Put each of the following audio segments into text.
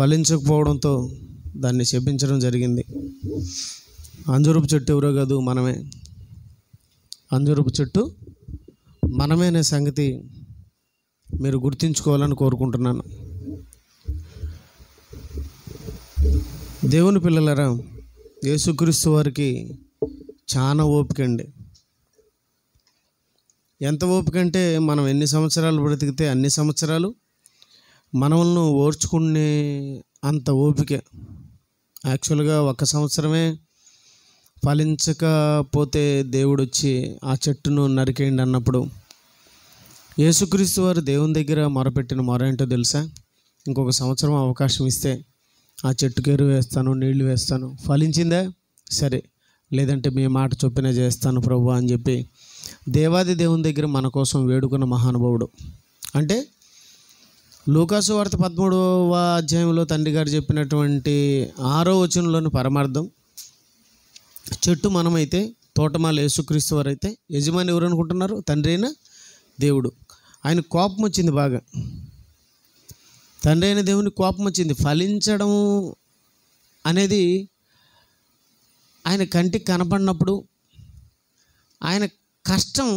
ఫలించకపోవడంతో దాన్ని శపించడం జరిగింది. అంజూరపు చెట్టు ఎవరో కాదు, మనమే. అంజూరపు చెట్టు మనమే అనే సంగతి మీరు గుర్తుంచుకోవాలని కోరుకుంటున్నాను. దేవుని పిల్లలారా, యేసుక్రీస్తు వారికి చాలా ఓపిక అండి. ఎంత ఓపిక అంటే, మనం ఎన్ని సంవత్సరాలు బ్రతికితే అన్ని సంవత్సరాలు మనల్ని ఓర్చుకునే అంత ఓపిక. యాక్చువల్గా 1 సంవత్సరమే ఫలించకపోతే దేవుడు వచ్చి ఆ చెట్టును నరికేయండి అన్నప్పుడు యేసుక్రీస్తు వారు దేవుని దగ్గర మొరపెట్టిన మొర ఏంటో తెలుసా? ఇంకొక సంవత్సరం అవకాశం ఇస్తే ఆ చెట్టుకి ఎరువు వేస్తాను, నీళ్లు వేస్తాను, ఫలించిందా సరే, లేదంటే మీ మాట చొప్పున చేస్తాను ప్రభు అని చెప్పి దేవాది దేవుని దగ్గర మన కోసం వేడుకున్న మహానుభావుడు. అంటే లూకాసు వార్త 13వ అధ్యాయంలో తండ్రి గారు చెప్పినటువంటి 6వ వచనంలోని పరమార్థం, చెట్టు మనమైతే, తోటమాల యేసుక్రీస్తు వారు అయితే, యజమాని ఎవరు అనుకుంటున్నారు? తండ్రి అయిన దేవుడు. ఆయన కోపం వచ్చింది బాగా. తండ్రి అయిన దేవుని కోపం వచ్చింది. ఫలించడం అనేది ఆయన కంటికి కనపడినప్పుడు, ఆయన కష్టం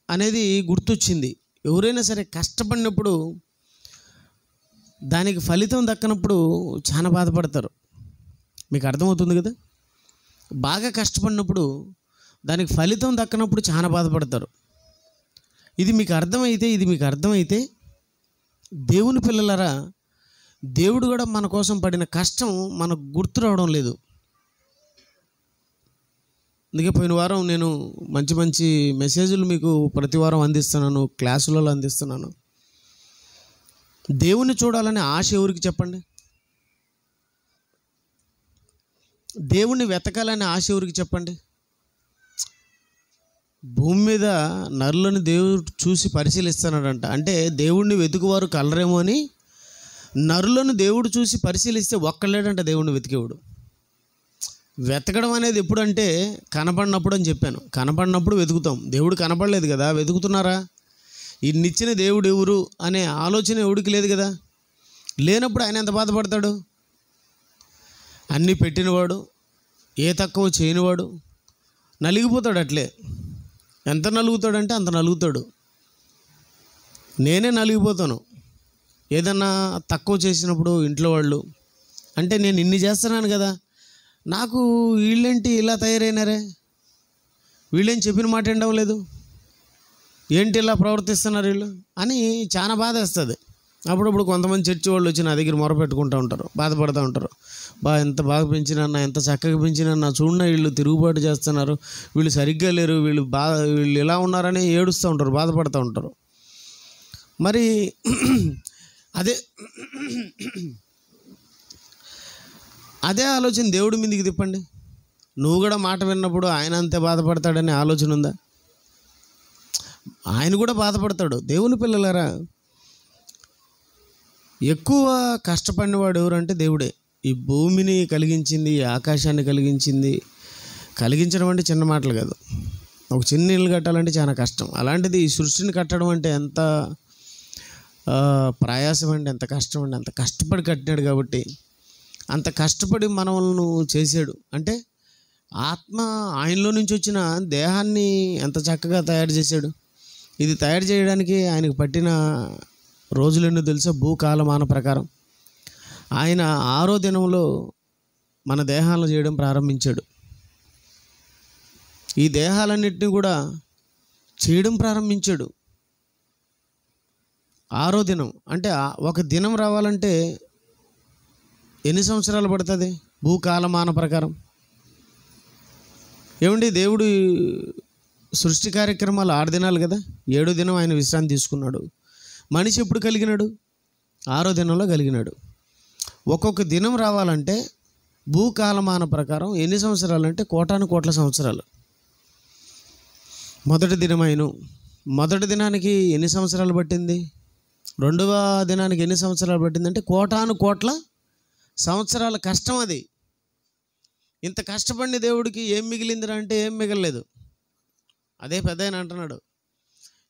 అనేది గుర్తొచ్చింది. ఎవరైనా సరే కష్టపడినప్పుడు దానికి ఫలితం దక్కనప్పుడు చాలా బాధపడతారు. మీకు అర్థమవుతుంది కదా? బాగా కష్టపడినప్పుడు దానికి ఫలితం దక్కనప్పుడు చాలా బాధపడతారు. ఇది మీకు అర్థమైతే దేవుని పిల్లలారా, దేవుడు కూడా మన కోసం పడిన కష్టం మనకు గుర్తు రావడం లేదు. అందుకే పోయిన వారం నేను మంచి మెసేజ్లు మీకు ప్రతి వారం అందిస్తున్నాను, క్లాసులలో అందిస్తున్నాను. దేవుణ్ణి చూడాలనే ఆశ ఎవరికి చెప్పండి? దేవుణ్ణి వెతకాలనే ఆశ ఎవరికి చెప్పండి? భూమి మీద నరులను దేవుడు చూసి పరిశీలిస్తున్నాడంట. అంటే దేవుణ్ణి వెతుకువారు కలరేమో అని నరులను దేవుడు చూసి పరిశీలిస్తే ఒక్కళ్ళేడంట దేవుణ్ణి వెతికేవాడు. వెతకడం అనేది ఎప్పుడంటే కనపడినప్పుడు అని చెప్పాను. కనపడినప్పుడు వెతుకుతాం. దేవుడు కనపడలేదు కదా, వెతుకుతున్నారా? ఇన్నిచ్చిన దేవుడు ఎవరు అనే ఆలోచన ఎవడికి లేదు కదా. లేనప్పుడు ఆయన ఎంత బాధపడతాడు? అన్నీ పెట్టినవాడు, ఏ తక్కువ చేయనివాడు నలిగిపోతాడు. అట్లే ఎంత నలుగుతాడంటే అంత నలుగుతాడు. నేనే నలిగిపోతాను ఏదన్నా తక్కువ చేసినప్పుడు. ఇంట్లో వాళ్ళు అంటే నేను ఇన్ని చేస్తున్నాను కదా, నాకు వీళ్ళేంటి ఇలా తయారైనారే, వీళ్ళేం చెప్పిన మాట వినడం లేదు, ఏంటి ఇలా ప్రవర్తిస్తున్నారు వీళ్ళు అని చాలా బాధ వేస్తుంది. అప్పుడప్పుడు కొంతమంది చర్చి వాళ్ళు వచ్చి నా దగ్గర మొరపెట్టుకుంటూ ఉంటారు, బాధపడుతూ ఉంటారు. ఎంత బాగా పెంచినన్నా, ఎంత చక్కగా పెంచినన్నా, చూడన్నా వీళ్ళు తిరుగుబాటు చేస్తున్నారు, వీళ్ళు సరిగ్గా లేరు, వీళ్ళు ఇలా ఉన్నారని ఏడుస్తూ ఉంటారు, బాధపడుతూ ఉంటారు. మరి అదే ఆలోచన దేవుడి మీదకి తిప్పండి. నువ్వు కూడా మాట విన్నప్పుడు ఆయన అంతే బాధపడతాడనే ఆలోచన ఉందా? ఆయన కూడా బాధపడతాడు. దేవుని పిల్లలారా, ఎక్కువ కష్టపడినవాడు ఎవరంటే దేవుడే. ఈ భూమిని కలిగించింది, ఈ ఆకాశాన్ని కలిగించడం అంటే చిన్న మాటలు కాదు. ఒక చిన్న ఇల్లు కట్టాలంటే చాలా కష్టం. అలాంటిది ఈ సృష్టిని కట్టడం అంటే ఎంత ప్రయాసం అండి, ఎంత కష్టం అండి. అంత కష్టపడి కట్టినాడు కాబట్టి, అంత కష్టపడి మనల్ని చేశాడు. అంటే ఆత్మ ఆయనలో నుంచి వచ్చిన దేహాన్ని ఎంత చక్కగా తయారు చేశాడు. ఇది తయారు చేయడానికి ఆయనకు పట్టిన రోజులెన్నో తెలుసా? భూకాలమాన ప్రకారం ఆయన 6వ దినంలో మన దేహాలను చేయడం ప్రారంభించాడు. ఈ దేహాలన్నింటినీ కూడా చేయడం ప్రారంభించాడు 6వ దినం. అంటే ఒక దినం రావాలంటే ఎన్ని సంవత్సరాలు పడుతుంది? భూకాలమాన ప్రకారం. ఏమండి, దేవుడు సృష్టి కార్యక్రమాలు 6 దినాలు కదా, 7వ దినం ఆయన విశ్రాంతి తీసుకున్నాడు. మనిషి ఎప్పుడు కలిగినాడు? 6వ దినంలో కలిగినాడు. ఒక్కొక్క దినం రావాలంటే భూకాలమాన ప్రకారం ఎన్ని సంవత్సరాలు అంటే కోటాను సంవత్సరాలు. మొదటి దినానికి ఎన్ని సంవత్సరాలు పట్టింది? 2వ దినానికి ఎన్ని సంవత్సరాలు పట్టింది అంటే కోటాను సంవత్సరాల కష్టం అది. ఇంత కష్టపడిన దేవుడికి ఏం మిగిలిందిరా అంటే ఏం మిగలలేదు. అదే పెద్ద ఆయన అంటున్నాడు,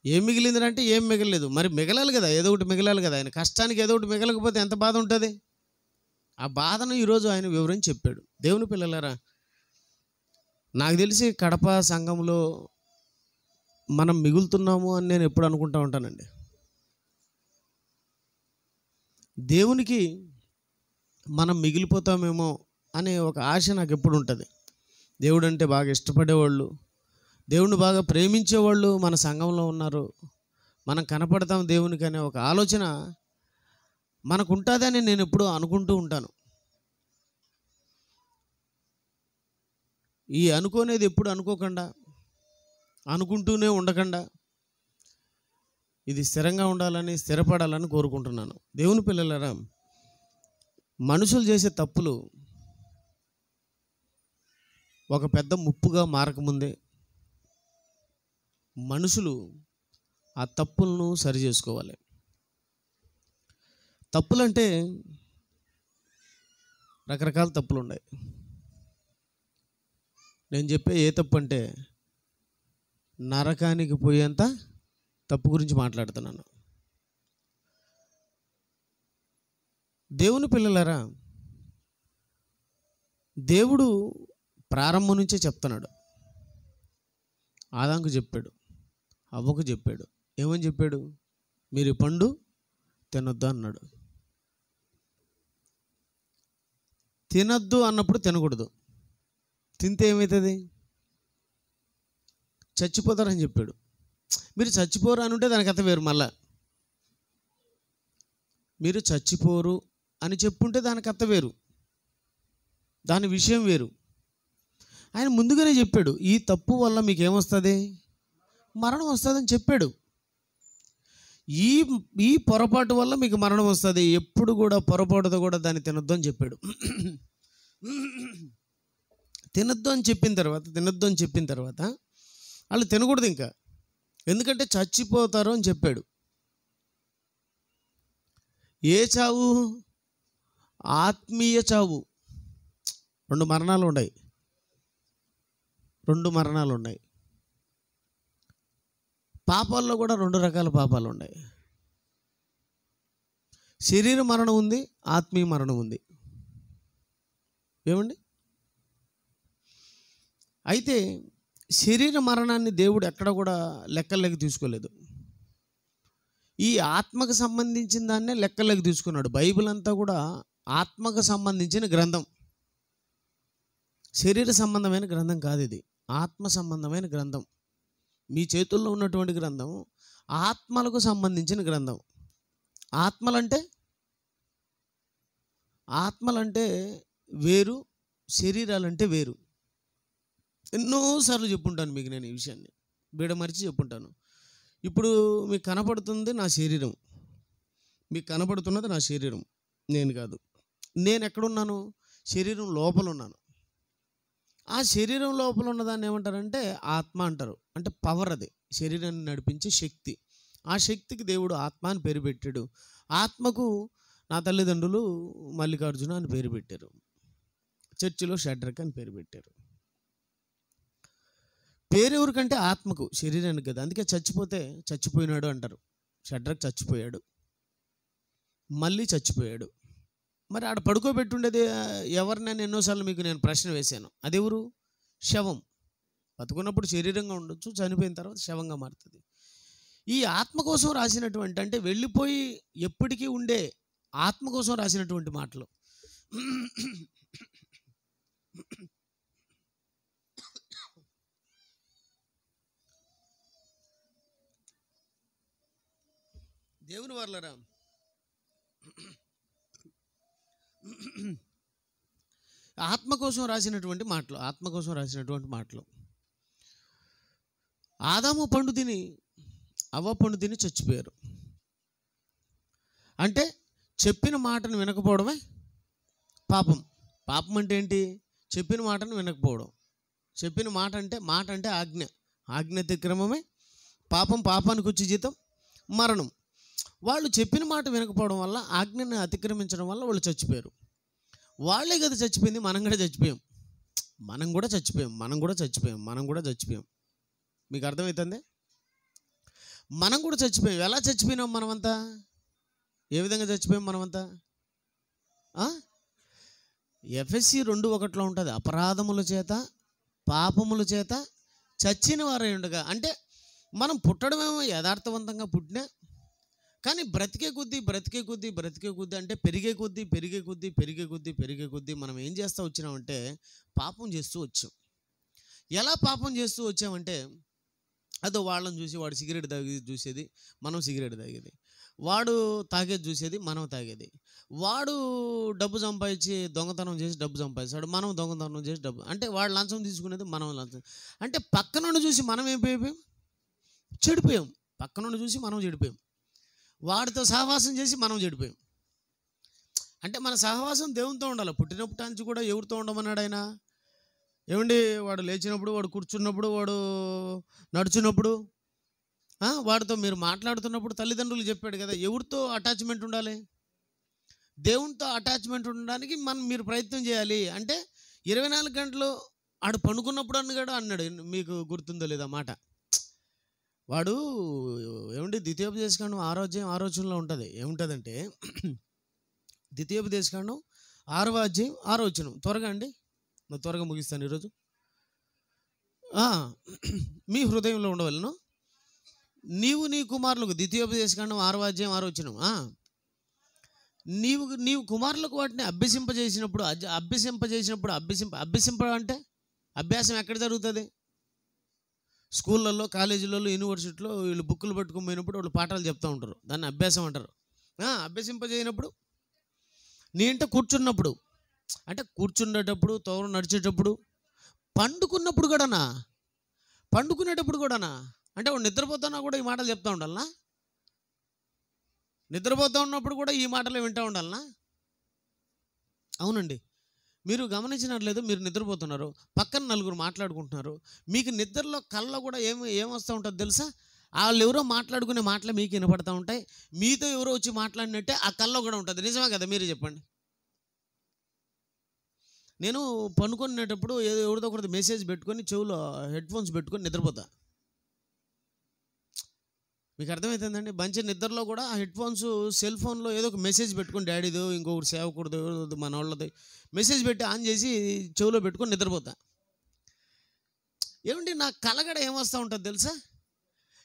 ఏం మిగిలింది అంటే ఏం మిగలలేదు. మరి మిగలాలి కదా, ఏదో ఒకటి మిగలాలి కదా. ఆయన కష్టానికి ఏదో ఒకటి మిగలకపోతే ఎంత బాధ ఉంటుంది. ఆ బాధను ఈరోజు ఆయన వివరించి చెప్పాడు. దేవుని పిల్లలారా, నాకు తెలిసి కడప సంఘంలో మనం మిగులుతున్నాము అని నేను ఎప్పుడు అనుకుంటూ ఉంటానండి. దేవునికి మనం మిగిలిపోతామేమో అనే ఒక ఆశ నాకు ఎప్పుడు ఉంటుంది. దేవుడు అంటే బాగా ఇష్టపడేవాళ్ళు, దేవుణ్ణి బాగా ప్రేమించేవాళ్ళు మన సంఘంలో ఉన్నారు, మనం కనపడతాం దేవునికి అనే ఒక ఆలోచన మనకు ఉంటుందని నేను ఎప్పుడు అనుకుంటూ ఉంటాను. ఈ అనుకోనేది ఎప్పుడు అనుకోకుండా, అనుకుంటూనే ఉండకుండా ఇది స్థిరంగా ఉండాలని, స్థిరపడాలని కోరుకుంటున్నాను. దేవుని పిల్లలారా, మనుషులు చేసే తప్పులు ఒక పెద్ద ముప్పుగా మారకముందే మనుషులు ఆ తప్పులను సరి చేసుకోవాలి. తప్పులంటే రకరకాల తప్పులు ఉన్నాయి. నేను చెప్పే ఏ తప్పు అంటే నరకానికి పోయేంత తప్పు గురించి మాట్లాడుతున్నాను. దేవుని పిల్లలారా, దేవుడు ప్రారంభం నుంచే చెప్తున్నాడు. ఆదాంకు చెప్పాడు, అవ్వకు చెప్పాడు. ఏమని చెప్పాడు? మీరు ఈ పండు తినొద్దు అన్నాడు. తినొద్దు అన్నప్పుడు తినకూడదు. తింటే ఏమవుతుంది? చచ్చిపోతారని చెప్పాడు. మీరు చచ్చిపోరు అని ఉంటే దానికి అర్థం వేరు. మళ్ళా మీరు చచ్చిపోరు అని చెప్పుంటే దానికి అర్థం వేరు, దాని విషయం వేరు. ఆయన ముందుగానే చెప్పాడు, ఈ తప్పు వల్ల మీకు ఏమొస్తుంది? మరణం వస్తుందని చెప్పాడు. ఈ పొరపాటు వల్ల మీకు మరణం వస్తుంది. ఎప్పుడు కూడా పొరపాటుతో కూడా దాన్ని తినొద్దు అని చెప్పాడు. తినొద్దు అని చెప్పిన తర్వాత వాళ్ళు తినకూడదు ఇంకా, ఎందుకంటే చచ్చిపోతారు అని చెప్పాడు. ఏ చావు? ఆత్మీయ చావు. రెండు మరణాలు ఉన్నాయి. పాపాల్లో కూడా రెండు రకాల పాపాలు ఉన్నాయి. శరీర మరణం ఉంది, ఆత్మీయ మరణం ఉంది. ఏమండి? అయితే శరీర మరణాన్ని దేవుడు ఎక్కడ కూడా లెక్కల్లోకి తీసుకోలేదు. ఈ ఆత్మకు సంబంధించిన దాన్నే లెక్కల్లోకి తీసుకున్నాడు. బైబిల్ అంతా కూడా ఆత్మకు సంబంధించిన గ్రంథం, శరీర సంబంధమైన గ్రంథం కాదు. ఇది ఆత్మ సంబంధమైన గ్రంథం. మీ చేతుల్లో ఉన్నటువంటి గ్రంథం ఆత్మలకు సంబంధించిన గ్రంథం. ఆత్మలంటే వేరు, శరీరాలంటే వేరు. ఎన్నోసార్లు చెప్పుంటాను మీకు నేను ఈ విషయాన్ని, బీడమరిచి చెప్పుంటాను. ఇప్పుడు మీకు కనపడుతుంది నా శరీరం, మీకు కనపడుతున్నది నా శరీరం, నేను కాదు. నేను ఎక్కడున్నాను? శరీరం లోపల ఉన్నాను. ఆ శరీరం లోపల ఉన్నదాన్ని ఏమంటారంటే ఆత్మ అంటారు. అంటే పవర్, అది శరీరాన్ని నడిపించే శక్తి. ఆ శక్తికి దేవుడు ఆత్మ అని పేరు పెట్టాడు. ఆత్మకు నా తల్లిదండ్రులు మల్లికార్జున అని పేరు పెట్టారు, చర్చిలో షడ్రక్ అని పేరు పెట్టారు. పేరు ఎవరికంటే ఆత్మకు, శరీరానికి కదా. అందుకే చచ్చిపోతే చచ్చిపోయినాడు అంటారు. షడ్రక్ చచ్చిపోయాడు, మళ్ళీ చచ్చిపోయాడు. మరి ఆడ పడుకోబెట్టుండేది ఎవరినైనా ఎన్నోసార్లు మీకు నేను ప్రశ్న వేశాను. అదెవరు? శవం. బతుకున్నప్పుడు శరీరంగా ఉండొచ్చు, చనిపోయిన తర్వాత శవంగా మారుతుంది. ఈ ఆత్మ కోసం రాసినటువంటి, అంటే వెళ్ళిపోయి ఎప్పటికీ ఉండే ఆత్మ కోసం రాసినటువంటి మాటలు. దేవుని వర్లరా, ఆత్మ కోసం రాసినటువంటి మాటలు. ఆదాము పండు తిని, అవ్వ పండు తిని చచ్చిపోయారు. అంటే చెప్పిన మాటను వినకపోవడమే పాపం. పాపం అంటే ఏంటి? చెప్పిన మాటను వినకపోవడం. చెప్పిన మాట అంటే ఆజ్ఞ. ఆజ్ఞ అతిక్రమమే పాపం. పాపానికి వచ్చే జీతం మరణం. వాళ్ళు చెప్పిన మాట వినకపోవడం వల్ల, ఆజ్ఞని అతిక్రమించడం వల్ల వాళ్ళు చచ్చిపోయారు. వాళ్ళే కదా చచ్చిపోయింది, మనం కూడా చచ్చిపోయాం. మీకు అర్థమవుతుంది? మనం కూడా చచ్చిపోయాం. ఎలా చచ్చిపోయినాం మనమంతా? ఏ విధంగా చచ్చిపోయాం మనమంతా? ఎఫెసీ 2:1 ఉంటుంది, అపరాధముల చేత పాపముల చేత చచ్చిన వారై ఉండగా. అంటే మనం పుట్టడమేమో యథార్థవంతంగా పుట్టినా, కానీ బ్రతికే కొద్దీ అంటే పెరిగే కొద్దీ మనం ఏం చేస్తూ వచ్చినామంటే పాపం చేస్తూ వచ్చాం. ఎలా పాపం చేస్తూ వచ్చామంటే, అదో వాళ్ళని చూసి వాడు సిగరెట్ తాగేది చూసేది, మనం సిగరెట్ తాగేది. వాడు తాగేది చూసేది, మనం తాగేది. వాడు డబ్బు సంపాదించి దొంగతనం చేసి డబ్బు సంపాదిస్తాడు, మనం దొంగతనం చేసి డబ్బు, అంటే వాడు లంచం తీసుకునేది, మనం లంచం. అంటే పక్కనుండి చూసి మనం ఏమైపోయాం? చెడిపోయాం. పక్కనుండి చూసి మనం చెడిపోయాం. వాడితో సహవాసం చేసి మనం చెడిపోయాం. అంటే మన సహవాసం దేవునితో ఉండాలి. పుట్టినప్పటి నుంచి కూడా ఎవరితో ఉండమన్నాడు ఆయన? ఏమండి, వాడు లేచినప్పుడు, వాడు కూర్చున్నప్పుడు, వాడు నడుచున్నప్పుడు, వాడితో మీరు మాట్లాడుతున్నప్పుడు తల్లిదండ్రులు చెప్పాడు కదా, ఎవరితో అటాచ్మెంట్ ఉండాలి? దేవునితో అటాచ్మెంట్ ఉండడానికి మీరు ప్రయత్నం చేయాలి. అంటే 24 గంటలు ఆడు పండుకున్నప్పుడు అన్నాడు, మీకు గుర్తుందో లేదా మాట? వాడు ఏమండి, ద్వితీయోపదేశకాండం 6వ ఉంటుంది. ఏముంటుందంటే, ద్వితీయోపదేశకాండం 6వ త్వరగా అండి, నేను త్వరగా ముగిస్తాను ఈరోజు. మీ హృదయంలో ఉండవలను నీవు నీ కుమారులకు, ద్వితీయోపదేశకాండం 6వ నీవు కుమారులకు వాటిని అభ్యసింపజేసినప్పుడు అంటే అభ్యాసం ఎక్కడ జరుగుతుంది? స్కూళ్ళల్లో, కాలేజీలలో, యూనివర్సిటీలో వీళ్ళు బుక్కులు పట్టుకొని పోయినప్పుడు వాళ్ళు పాఠాలు చెప్తూ ఉంటారు, దాన్ని అభ్యాసం అంటారు. అభ్యసింపజేయనప్పుడు నీ ఇంట కూర్చున్నప్పుడు, అంటే కూర్చునేటప్పుడు, తోరు నడిచేటప్పుడు, పండుకునేటప్పుడు కూడానా? అంటే వాడు నిద్రపోతున్నా కూడా ఈ మాటలు చెప్తూ ఉండాలనా? నిద్రపోతూ ఉన్నప్పుడు కూడా ఈ మాటలు వింటూ ఉండాలనా? అవునండి. మీరు గమనించినట్లేదు, మీరు నిద్రపోతున్నారు, పక్కన నలుగురు మాట్లాడుకుంటున్నారు, మీకు నిద్రలో కళ్ళలో కూడా ఏమొస్తూ ఉంటుంది తెలుసా? వాళ్ళు ఎవరో మాట్లాడుకునే మాటలు మీకు వినపడతా ఉంటాయి, మీతో ఎవరో వచ్చి మాట్లాడినట్టే ఆ కళ్ళలో కూడా ఉంటుంది. నిజమే కదా? మీరే చెప్పండి. నేను పనుకునేటప్పుడు ఎవరితో ఒకరితో మెసేజ్ పెట్టుకొని చెవులో హెడ్ఫోన్స్ పెట్టుకొని నిద్రపోతా. మీకు అర్థమవుతుందండి? మంచి నిద్రలో కూడా ఆ హెడ్ఫోన్స్, సెల్ ఫోన్లో ఏదో ఒక మెసేజ్ పెట్టుకొని, డాడీదో, ఇంకొకటి సేవకూడదు, ఎవరిదో, మన వాళ్ళది మెసేజ్ పెట్టి ఆన్ చేసి చెవులో పెట్టుకొని నిద్రపోతా. ఏమండి, నా కలగడ ఏమొస్తూ ఉంటుంది తెలుసా?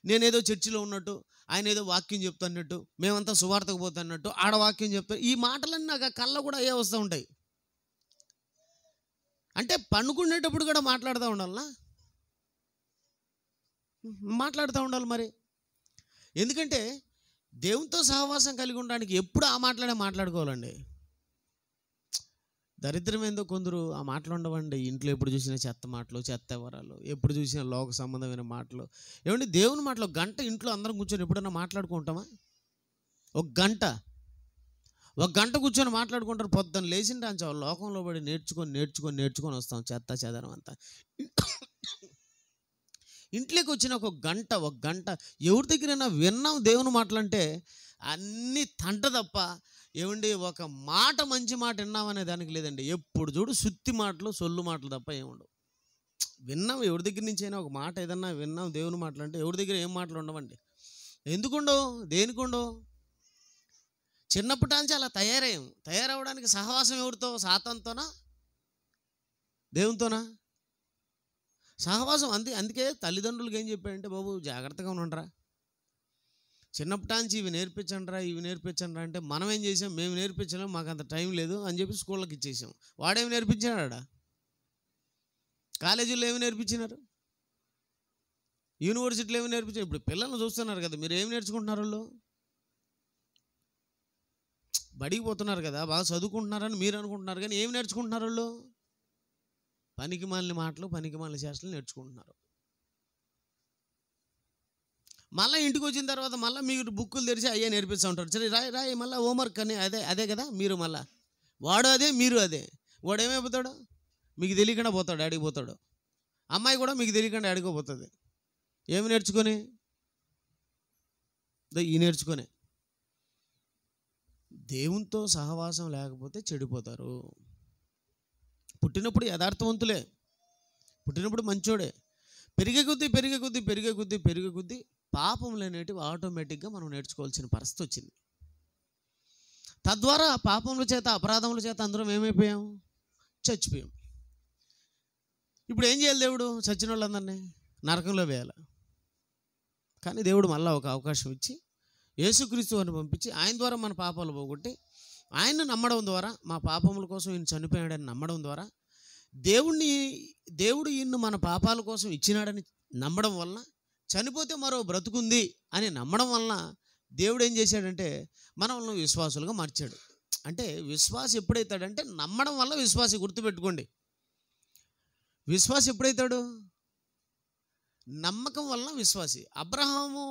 నేనేదో చర్చిలో ఉన్నట్టు, ఆయన ఏదో వాక్యం చెప్తున్నట్టు, మేమంతా సువార్తకు పోతున్నట్టు, ఆడ వాక్యం చెప్తా. ఈ మాటలన్నీ నాకు ఆ కళ్ళ కూడా అయ్యే వస్తూ ఉంటాయి. అంటే పండుకునేటప్పుడు కూడా మాట్లాడుతూ ఉండాలనా? మాట్లాడుతూ ఉండాలి మరి. ఎందుకంటే దేవునితో సహవాసం కలిగి ఉండడానికి ఎప్పుడు ఆ మాట్లాడుకోవాలండి. దరిద్రం ఏందో, కొందరు ఆ మాటలు ఉండవండి. ఇంట్లో ఎప్పుడు చూసినా చెత్త మాటలు, చెత్త వివరాలు, ఎప్పుడు చూసినా లోక సంబంధమైన మాటలు. ఏమండి, దేవుని మాటలు గంట ఇంట్లో అందరం కూర్చొని ఎప్పుడన్నా మాట్లాడుకుంటామా? ఒక గంట కూర్చొని మాట్లాడుకుంటారు. పొద్దున్న లేచింటే అంచా లోకంలో పడి నేర్చుకొని వస్తాం చెత్త చెదరం అంతా. ఇంట్లోకి వచ్చిన ఒక గంట ఎవరి దగ్గరైనా విన్నాం దేవుని మాటలంటే అన్నీ తంట తప్ప, ఏమండి, ఒక మాట, మంచి మాట విన్నామనే దానికి లేదండి. ఎప్పుడు చూడు సుత్తి మాటలు, సొల్లు మాటలు తప్ప ఏముండవు. విన్నాం ఎవరి దగ్గర నుంచి అయినా ఒక మాట ఏదన్నా విన్నాం దేవుని మాటలు అంటే, ఎవరి దగ్గర ఏం మాటలు ఉండవండి. ఎందుకుండవు? దేనికుండవు? చిన్నప్పటి నుంచి అలా తయారవడానికి సహవాసం ఎవరితో? సాతానుతోనా, దేవునితోనా? సహవాసం. అందుకే తల్లిదండ్రులకు ఏం చెప్పాడంటే, బాబు జాగ్రత్తగా ఉండరా, చిన్నప్పటి నుంచి ఇవి నేర్పించండిరా అంటే మనం ఏం చేసాం? మేము నేర్పించలేము, మాకు అంత టైం లేదు అని చెప్పి స్కూళ్ళకి ఇచ్చేసాం. వాడేమి నేర్పించాడా? కాలేజీలో ఏమి నేర్పించినారు? యూనివర్సిటీలో ఏమి నేర్పించారు? ఇప్పుడు పిల్లల్ని చూస్తున్నారు కదా, మీరు ఏమి నేర్చుకుంటున్నారు? వాళ్ళు బడికి పోతున్నారు కదా, బాగా చదువుకుంటున్నారని మీరు అనుకుంటున్నారు, కానీ ఏమి నేర్చుకుంటున్నారు? వాళ్ళు పనికి మాలిన మాటలు, పనికి మాలిన చేష్టలు నేర్చుకుంటున్నారు. మళ్ళీ ఇంటికి వచ్చిన తర్వాత మళ్ళీ మీరు బుక్కులు తెరిచి అయ్యే నేర్పిస్తూ ఉంటారు. సరే రాయి మళ్ళీ హోంవర్క్ అని అదే కదా. మీరు మళ్ళీ వాడు అదే, మీరు అదే. వాడు ఏమైపోతాడు? మీకు తెలియకుండా పోతాడు, ఆడికి పోతాడు. అమ్మాయి కూడా మీకు తెలియకుండా ఆడుకోపోతుంది. ఏమి నేర్చుకొని? నేర్చుకొని. దేవునితో సహవాసం లేకపోతే చెడిపోతారు. పుట్టినప్పుడు యథార్థవంతులే, పుట్టినప్పుడు మంచోడే, పెరిగే కొద్దీ పాపములు అనేటివి ఆటోమేటిక్గా మనం నేర్చుకోవాల్సిన పరిస్థితి వచ్చింది. తద్వారా పాపముల చేత, అపరాధముల చేత అందరం ఏమైపోయాం? చచ్చిపోయాం. ఇప్పుడు ఏం చేయాలి? దేవుడు చచ్చిన వాళ్ళందరినీ నరకంలో వేయాలి. కానీ దేవుడు మళ్ళీ ఒక అవకాశం ఇచ్చి యేసుక్రీస్తు అని పంపించి ఆయన ద్వారా మన పాపాలు పోగొట్టి ఆయన్ని నమ్మడం ద్వారా, మా పాపముల కోసం ఈయన చనిపోయాడని నమ్మడం ద్వారా, దేవుడు ఈయన్ని మన పాపాల కోసం ఇచ్చినాడని నమ్మడం వలన, చనిపోతే మరో బ్రతుకుంది అని నమ్మడం వలన దేవుడు ఏం చేశాడంటే మనల్ని విశ్వాసులుగా మార్చాడు. అంటే విశ్వాసి ఎప్పుడైతాడంటే నమ్మడం వల్ల విశ్వాసి. గుర్తుపెట్టుకోండి, విశ్వాసి ఎప్పుడైతాడు? నమ్మకం వలన విశ్వాసి. అబ్రహాము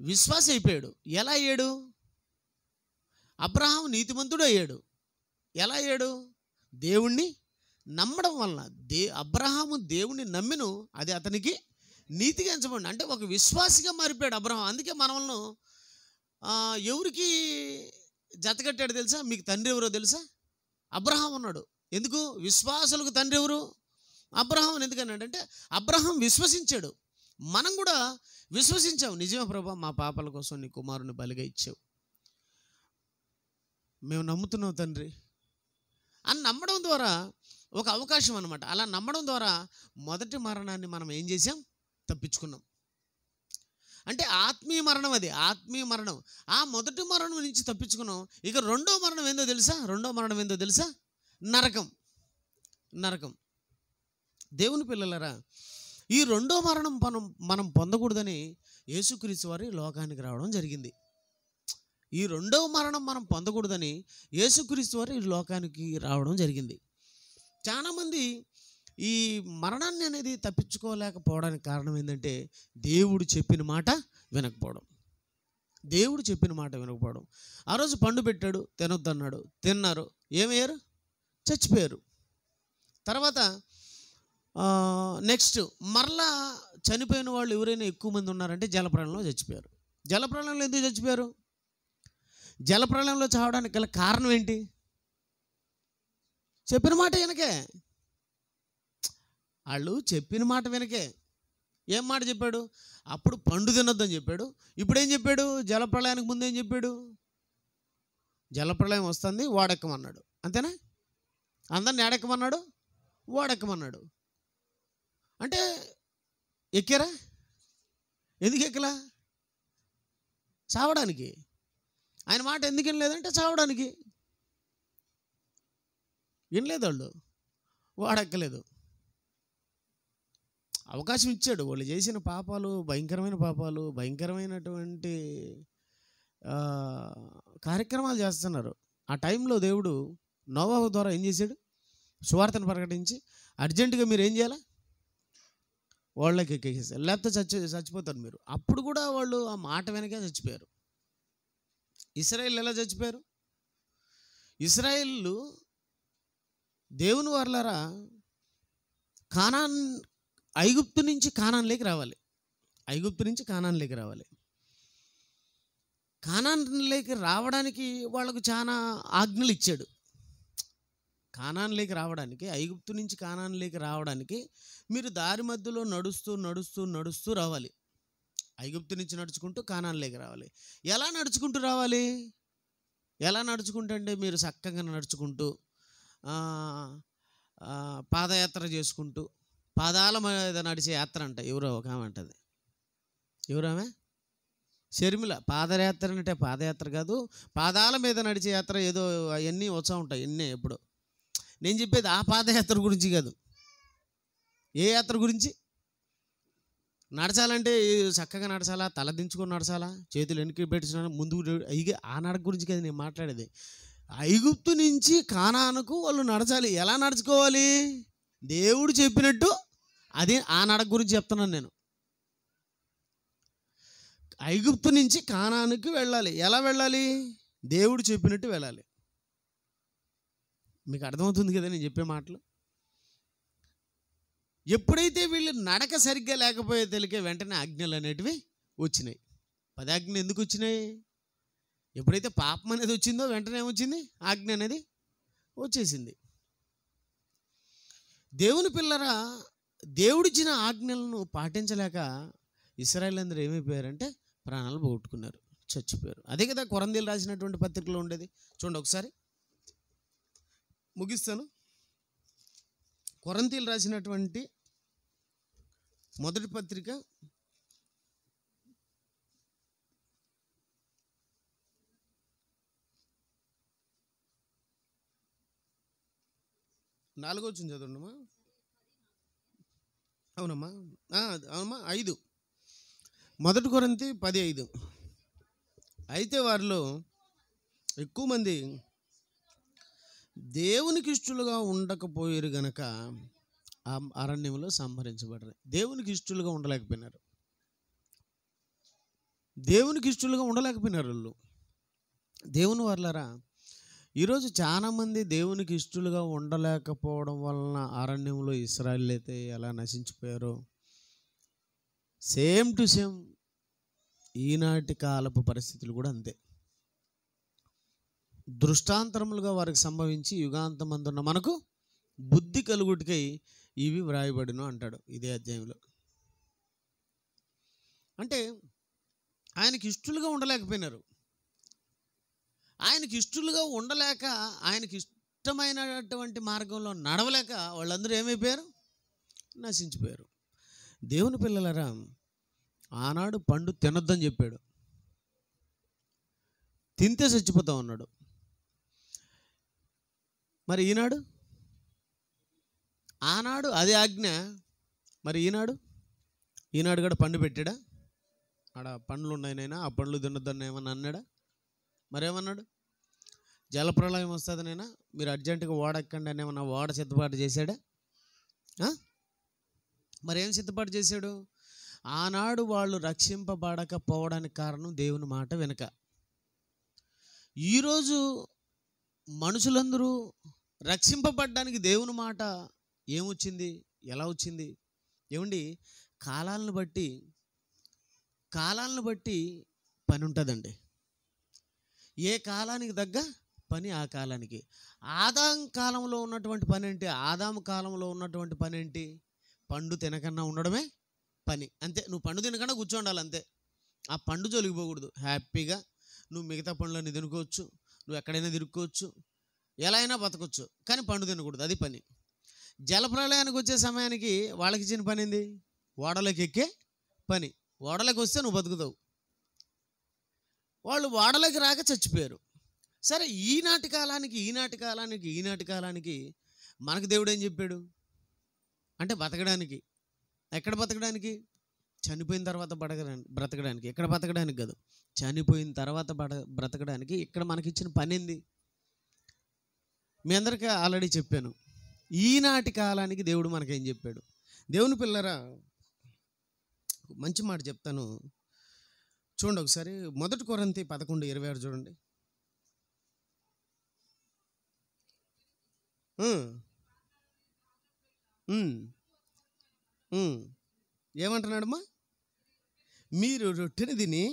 విశ్వాసి అయిపోయాడు. ఎలా అయ్యాడు? అబ్రహాము నీతిమంతుడు అయ్యాడు. ఎలా అయ్యాడు? దేవుణ్ణి నమ్మడం వలన. అబ్రహాము దేవుణ్ణి నమ్మిను, అది అతనికి నీతిగా ఎంచబడి, అంటే ఒక విశ్వాసిగా మారిపోయాడు అబ్రహాం. అందుకే మనల్ని ఎవరికి జతకట్టాడు తెలుసా? మీకు తండ్రి ఎవరో తెలుసా? అబ్రహాం ఉన్నాడు. ఎందుకు? విశ్వాసులకు తండ్రి ఎవరు? అబ్రహాం. ఎందుకన్నాడంటే అబ్రహాం విశ్వసించాడు. మనం కూడా విశ్వసించాం. నిజమే ప్రభా, మా పాపాల కోసం నీ కుమారుని బలిగా ఇచ్చావు, మేము నమ్ముతున్నాం తండ్రి అని నమ్మడం ద్వారా ఒక అవకాశం అన్నమాట. అలా నమ్మడం ద్వారా మొదటి మరణాన్ని మనం ఏం చేసాం? తప్పించుకున్నాం. అంటే ఆత్మీయ మరణం, అది ఆత్మీయ మరణం. ఆ మొదటి మరణం నుంచి తప్పించుకున్నాం. ఇక రెండో మరణం ఏందో తెలుసా? రెండో మరణం ఏందో తెలుసా? నరకం. నరకం. దేవుని పిల్లలరా, ఈ రెండో మరణం మనం పొందకూడదని యేసుక్రీస్తు వారి లోకానికి రావడం జరిగింది. ఈ రెండవ మరణం మనం పొందకూడదని యేసుక్రీస్తు వారు ఈ లోకానికి రావడం జరిగింది. చాలామంది ఈ మరణాన్ని అనేది తప్పించుకోలేకపోవడానికి కారణం ఏంటంటే దేవుడు చెప్పిన మాట వినకపోవడం. దేవుడు చెప్పిన మాట వినకపోవడం. ఆ రోజు పండు పెట్టాడు, తినొద్దన్నాడు, తిన్నారు, ఏమయ్యారు? చచ్చిపోయారు. తర్వాత నెక్స్ట్ మరలా చనిపోయిన వాళ్ళు ఎవరైనా ఎక్కువ మంది ఉన్నారంటే జలప్రళయంలో చచ్చిపోయారు. జలప్రళయంలో ఎందుకు చచ్చిపోయారు? జలప్రళయంలో చావడానికి గల కారణం ఏంటి? చెప్పిన మాట వెనకే. వాళ్ళు చెప్పిన మాట వెనకే. ఏం మాట చెప్పాడు? అప్పుడు పండు తినొద్దని చెప్పాడు. ఇప్పుడు ఏం చెప్పాడు? జలప్రళయానికి ముందు ఏం చెప్పాడు? జలప్రళయం వస్తుంది, వాడెక్కమన్నాడు. అంతేనా? అందరిని ఏడెక్కమన్నాడు, వాడెక్కమన్నాడు. అంటే ఎక్కారా? ఎందుకు ఎక్కలా? చావడానికి. ఆయన మాట ఎందుకు వినలేదంటే చావడానికి. వినలేదు వాళ్ళు, వాడెక్కలేదు. అవకాశం ఇచ్చాడు. వాళ్ళు చేసిన పాపాలు భయంకరమైన పాపాలు, భయంకరమైనటువంటి కార్యక్రమాలు చేస్తున్నారు. ఆ టైంలో దేవుడు నోవాహు ద్వారా ఏం చేశాడు? సువార్తను ప్రకటించి అర్జెంటుగా మీరు ఏం చేయాలా? వాళ్ళకి ఎక్కేసారు, లేకపోతే చచ్చిపోతారు మీరు. అప్పుడు కూడా వాళ్ళు ఆ మాట వెనకే చచ్చిపోయారు. ఇశ్రాయేలు ఎలా చచ్చిపోయారు? ఇశ్రాయేలు దేవుని వారలారా ఐగుప్తు నుంచి కానాన్లోకి రావాలి. ఐగుప్తు నుంచి కానాన్లోకి రావాలి. కానాన్లోకి రావడానికి వాళ్ళకు చాలా ఆజ్ఞలు ఇచ్చాడు. కానాన్లోకి రావడానికి, ఐగుప్తు నుంచి కానాన్లోకి రావడానికి మీరు దారి మధ్యలో నడుస్తూ నడుస్తూ నడుస్తూ రావాలి. ఐగుప్తు నుంచి నడుచుకుంటూ కానాన్లోకి రావాలి. ఎలా నడుచుకుంటూ రావాలి? ఎలా నడుచుకుంటూ అంటే మీరు చక్కగా నడుచుకుంటూ పాదయాత్ర చేసుకుంటూ, పాదాల మీద నడిచే యాత్ర అంట. ఎవరో ఒక ఆమె అంటది. ఎవరామె? షర్మిల. పాదయాత్ర అంటే పాదయాత్ర కాదు, పాదాల మీద నడిచే యాత్ర. ఏదో అవన్నీ వచ్చా ఉంటాయి, ఎన్నే. ఎప్పుడు నేను చెప్పేది ఆ పాదయాత్ర గురించి కాదు. ఏ యాత్ర గురించి? నడచాలంటే చక్కగా నడచాలా, తల దించుకొని నడచాలా, చేతులు వెనక్కి పెట్టిన ముందు, ఆ నడక గురించి కదా నేను మాట్లాడేది. ఐగుప్తు నుంచి కానానుకు వాళ్ళు నడచాలి. ఎలా నడుచుకోవాలి? దేవుడు చెప్పినట్టు. అది ఆ నడక గురించి చెప్తున్నాను నేను. ఐగుప్తు నుంచి కానానుకు వెళ్ళాలి. ఎలా వెళ్ళాలి? దేవుడు చెప్పినట్టు వెళ్ళాలి. మీకు అర్థమవుతుంది కదా నేను చెప్పే మాటలు? ఎప్పుడైతే వీళ్ళు నడక సరిగ్గా లేకపోయే తెలికే వెంటనే ఆజ్ఞలు అనేటివి వచ్చినాయి. 10 ఆజ్ఞలు ఎందుకు వచ్చినాయి? ఎప్పుడైతే పాపం అనేది వచ్చిందో వెంటనే ఏమొచ్చింది? ఆజ్ఞ అనేది వచ్చేసింది. దేవుని పిల్లరా, దేవుడిచ్చిన ఆజ్ఞలను పాటించలేక ఇశ్రాయేల్ అందరూ ఏమైపోయారంటే ప్రాణాలు పోగొట్టుకున్నారు, చచ్చిపోయారు. అదే కదా కొరంథీయులు రాసినటువంటి పత్రికలో ఉండేది. చూడండి ఒకసారి, ముగిస్తాను. కొరంథీయులు రాసినటువంటి మొదటి పత్రిక 4వ వచనం చదవండమ్మా. అవునమ్మా, అవునమ్మా 5. మొదటి కొరింథీ 10:5. అయితే వారిలో ఎక్కువ మంది దేవునికి ఇష్టలుగా ఉండకపోయారు గనక ఆ అరణ్యంలో సంహరించబడ్డారు. దేవునికి ఇష్టలుగా ఉండలేకపోయినారు, దేవునికి ఇష్టలుగా ఉండలేకపోయినారు వాళ్ళు. దేవుని వర్లారా, ఈరోజు చాలామంది దేవునికి ఇష్టలుగా ఉండలేకపోవడం వలన అరణ్యంలో ఇశ్రాయేలు అయితే ఎలా నశించిపోయారో, సేమ్ టు సేమ్ ఈనాటి కాలపు పరిస్థితులు కూడా అంతే. దృష్టాంతరములుగా వారికి సంభవించి యుగాంతమందున్న మనకు బుద్ధి కలుగుటికై ఇవి వ్రాయబడును అంటాడు ఇదే అధ్యాయంలో. అంటే ఆయనకి ఇష్టలుగా ఉండలేకపోయినారు. ఆయనకి ఇష్టలుగా ఉండలేక, ఆయనకి ఇష్టమైనటువంటి మార్గంలో నడవలేక వాళ్ళందరూ ఏమైపోయారు? నశించిపోయారు. దేవుని పిల్లలారా, ఆనాడు పండు తినొద్దని చెప్పాడు, తింటే చచ్చిపోతా ఉన్నాడు. మరి ఈనాడు, ఆనాడు అదే ఆజ్ఞ, మరి ఈనాడు కూడా పండు పెట్టాడా? ఆడ పండ్లు ఉన్నాయినైనా ఆ పండ్లు తినొద్దని ఏమన్నా అన్నాడా? మరేమన్నాడు? జలప్రళయం వస్తుందనైనా మీరు అర్జెంటుగా ఓడెక్కండి అని ఏమన్నా ఓడ సిద్ధపాటు చేశాడా? మరేం సిద్ధపాటు చేశాడు? ఆనాడు వాళ్ళు రక్షింపబడకపోవడానికి కారణం దేవుని మాట వెనుక. ఈరోజు మనుషులందరూ రక్షింపబడడానికి దేవుని మాట ఏమొచ్చింది, ఎలా వచ్చింది? ఏమండి, కాలాలను బట్టి పని ఉంటుందండి. ఏ కాలానికి తగ్గ పని ఆ కాలానికి. ఆదాము కాలంలో ఉన్నటువంటి పని ఏంటి? ఆదాము కాలంలో ఉన్నటువంటి పని ఏంటి? పండు తినకన్నా ఉండడమే పని, అంతే. నువ్వు పండు తినకుండా కూర్చోండాలి అంతే. ఆ పండు జొలిగిపోకూడదు. హ్యాపీగా నువ్వు మిగతా పండ్లన్నీ తినుకోవచ్చు, నువ్వు ఎక్కడైనా తిరుక్కోవచ్చు, ఎలా అయినా బతకొచ్చు, కానీ పండు తినకూడదు, అది పని. జలప్రళయానికి వచ్చే సమయానికి వాళ్ళకి ఇచ్చిన పని ఏంది? ఓడలోకి ఎక్కే పని. ఓడలోకి వస్తే నువ్వు బతుకుతావు. వాళ్ళు ఓడలోకి రాక చచ్చిపోయారు. సరే, ఈనాటి కాలానికి మనకు దేవుడు ఏం చెప్పాడు అంటే బతకడానికి. ఎక్కడ బతకడానికి? చనిపోయిన తర్వాత బ్రతకడానికి. ఎక్కడ బతకడానికి కాదు, చనిపోయిన తర్వాత బ్రతకడానికి. ఇక్కడ మనకి ఇచ్చిన పని ఏంది? మీ అందరికీ ఆల్రెడీ చెప్పాను. ఈనాటి కాలానికి దేవుడు మనకేం చెప్పాడు? దేవుని పిల్లరా, మంచి మాట చెప్తాను, చూడండి ఒకసారి. మొదటి కొరింథీ 11:26 చూడండి. ఏమంటున్నాడమ్మా? మీరు రొట్టెని తిని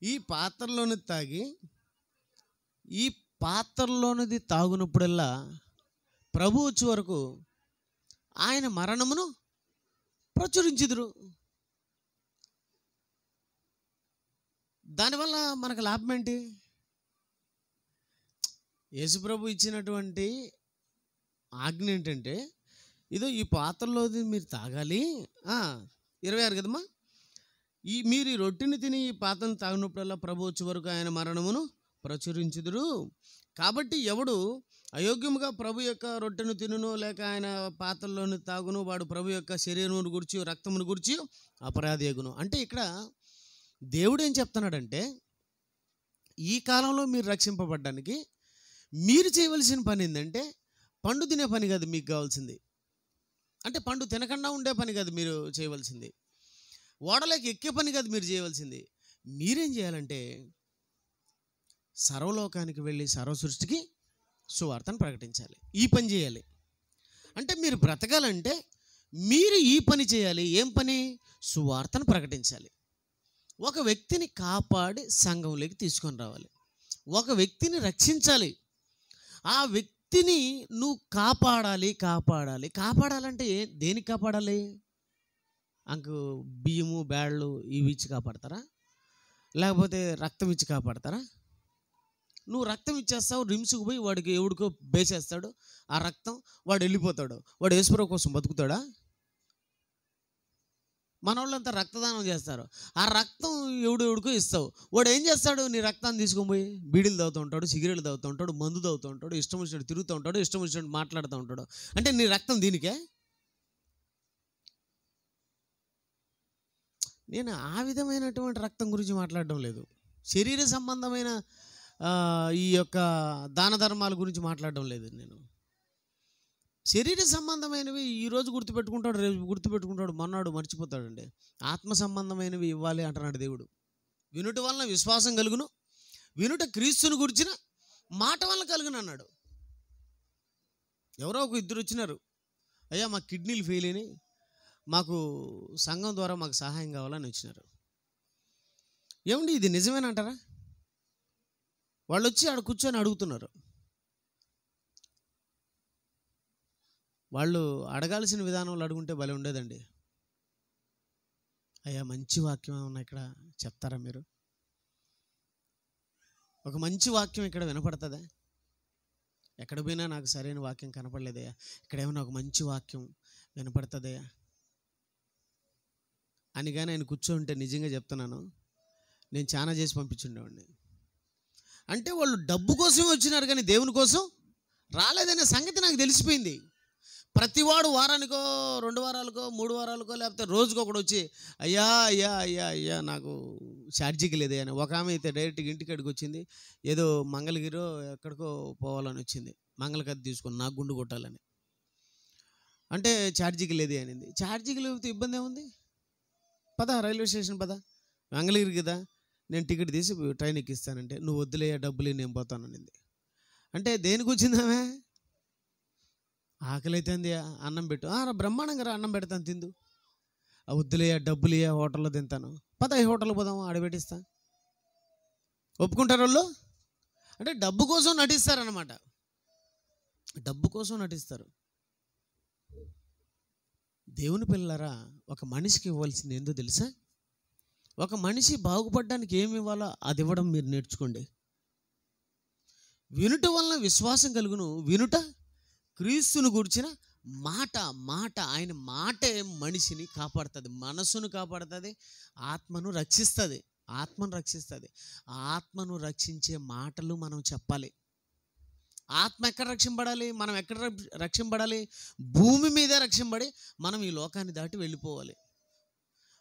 ఈ పాత్రలోని తాగి, ఈ పాత్రలోనిది తాగునప్పుడల్లా ప్రభు వచ్చే వరకు ఆయన మరణమును ప్రచురించుదురు. దానివల్ల మనకు లాభం ఏంటి? యేసుప్రభు ఇచ్చినటువంటి ఆజ్ఞ ఏంటంటే, ఇదో ఈ పాత్రలోది మీరు తాగాలి. 26 కదమ్మా. మీరు ఈ రొట్టెని తిని ఈ పాత్రను తాగినప్పుడల్లా ప్రభు వచ్చే వరకు ఆయన మరణమును ప్రచురించుదురు. కాబట్టి ఎవడు అయోగ్యముగా ప్రభు యొక్క రొట్టెను తినును లేక ఆయన పాత్రలోని తాగును, వాడు ప్రభు యొక్క శరీరమును గురించి రక్తమును గురించి అపరాధి అగును. అంటే ఇక్కడ దేవుడు ఏం చెప్తున్నాడంటే, ఈ కాలంలో మీరు రక్షింపబడ్డానికి మీరు చేయవలసిన పని ఏంటంటే, పండు తినే పని కాదు మీకు కావాల్సింది. అంటే పండు తినకుండా ఉండే పని కాదు మీరు చేయవలసింది. ఓడలోకి ఎక్కే పని కాదు మీరు చేయవలసింది. మీరేం చేయాలంటే, సర్వలోకానికి వెళ్ళి సర్వ సృష్టికి సువార్తను ప్రకటించాలి. ఈ పని చేయాలి. అంటే మీరు బ్రతకాలంటే మీరు ఈ పని చేయాలి. ఏం పని? సువార్తను ప్రకటించాలి. ఒక వ్యక్తిని కాపాడి సంఘంలోకి తీసుకొని రావాలి. ఒక వ్యక్తిని రక్షించాలి. ఆ వ్యక్తిని నువ్వు కాపాడాలి. కాపాడాలంటే దేనికి కాపాడాలి? అంకు బియ్యము బ్యాళ్ళు ఇవి ఇచ్చి కాపాడతారా? లేకపోతే రక్తం ఇచ్చి కాపాడతారా? నువ్వు రక్తం ఇచ్చేస్తావు, రిమ్స్కి పోయి వాడికి ఎవడికో బేసేస్తాడు, ఆ రక్తం వాడు వెళ్ళిపోతాడు. వాడు యేసుప్రభు కోసం బతుకుతాడా? మన వాళ్ళంతా రక్తదానం చేస్తారు, ఆ రక్తం ఎవడికో ఇస్తావు. వాడు ఏం చేస్తాడు? నీ రక్తాన్ని తీసుకొని పోయి బీడీలు తాగుతూ ఉంటాడు, సిగరెట్లు తాగుతూ ఉంటాడు, మందు తాగుతూ ఉంటాడు, ఇష్టం వచ్చినట్టు తిరుగుతూ ఉంటాడు, ఇష్టం వచ్చినట్టు మాట్లాడుతూ ఉంటాడు. అంటే నీ రక్తం దీనికే? నేను ఆ విధమైనటువంటి రక్తం గురించి మాట్లాడడం లేదు. శరీర సంబంధమైన ఈ యొక్క దాన ధర్మాల గురించి మాట్లాడడం లేదు నేను. శరీర సంబంధమైనవి ఈరోజు గుర్తుపెట్టుకుంటాడు, రేపు గుర్తుపెట్టుకుంటాడు, మొన్నాడు మర్చిపోతాడండి. ఆత్మ సంబంధమైనవి ఇవ్వాలి అంటున్నాడు దేవుడు. వినుట వలన విశ్వాసం కలుగును, వినుట క్రీస్తుని గురించిన మాట వలన కలుగును అన్నాడు. ఎవరో ఒక ఇద్దరు వచ్చినారు, అయ్యా మా కిడ్నీలు ఫెయిల్ అయినాయి, మాకు సంఘం ద్వారా మాకు సహాయం కావాలని వచ్చినారు. ఏమండి ఇది నిజమేనంటారా? వాళ్ళు వచ్చి ఆడ కూర్చొని అడుగుతున్నారు. వాళ్ళు అడగాల్సిన విధానంలో అడుగుంటే భలే ఉండేదండి. అయ్యా మంచి వాక్యం ఏమన్నా ఇక్కడ చెప్తారా మీరు? ఒక మంచి వాక్యం ఇక్కడ వినపడుతుందా? ఎక్కడ పోయినా నాకు సరైన వాక్యం కనపడలేదయ్యా, ఇక్కడ ఏమైనా ఒక మంచి వాక్యం వినపడుతుందయ్యా అని కానీ ఆయన కూర్చోంటే నిజంగా చెప్తున్నాను, నేను చాలా చేసి పంపించుండేవాడిని. అంటే వాళ్ళు డబ్బు కోసమే వచ్చినారు కానీ దేవుని కోసం రాలేదనే సంగతి నాకు తెలిసిపోయింది. ప్రతివాడు వారానికో 2 వారాలకో 3 వారాలకో లేకపోతే రోజుకో ఒకడు వచ్చి అయ్యా అయ్యా అయ్యా అయ్యా నాకు ఛార్జీకి లేదే అని. ఒక ఆమె అయితే డైరెక్ట్గా ఇంటికాడికి వచ్చింది, ఏదో మంగళగిరో ఎక్కడికో పోవాలని వచ్చింది, మంగళకత్తి తీసుకొని నాకు గుండు కొట్టాలని. అంటే ఛార్జీకి లేదే అనింది. ఛార్జీకి లేకపోతే ఇబ్బంది ఏముంది, పద రైల్వే స్టేషన్ పద, మంగళగిరి కదా, నేను టికెట్ తీసి ట్రైన్ ఎక్కిస్తానంటే నువ్వు వద్దులే డబ్బులు నేను పోతాననింది. అంటే దేనికి వచ్చిందామే? ఆకలి అవుతుంది, అన్నం పెట్టు, బ్రహ్మాండంగా అన్నం పెడతాను తిందు. వద్దులే డబ్బులు హోటల్లో తింటాను, పద ఈ హోటల్కి పోదాము ఆడబెట్టిస్తా. ఒప్పుకుంటారు వాళ్ళు? అంటే డబ్బు కోసం నటిస్తారన్నమాట, డబ్బు కోసం నటిస్తారు. దేవుని పిల్లలారా, ఒక మనిషికి ఇవ్వాల్సింది ఏందో తెలుసా? ఒక మనిషి బాగుపడడానికి ఏమి ఇవ్వాలో అది ఇవ్వడం మీరు నేర్చుకోండి. వినుట వలన విశ్వాసం కలుగును, వినుట క్రీస్తును గురించిన మాట. ఆయన మాటే మనిషిని కాపాడుతుంది, మనసును కాపాడుతుంది, ఆత్మను రక్షిస్తుంది. ఆత్మను రక్షించే మాటలు మనం చెప్పాలి. ఆత్మ ఎక్కడ రక్షింపడాలి? మనం ఎక్కడ రక్షింపడాలి? భూమి మీదే రక్షింపడి మనం ఈ లోకాన్ని దాటి వెళ్ళిపోవాలి.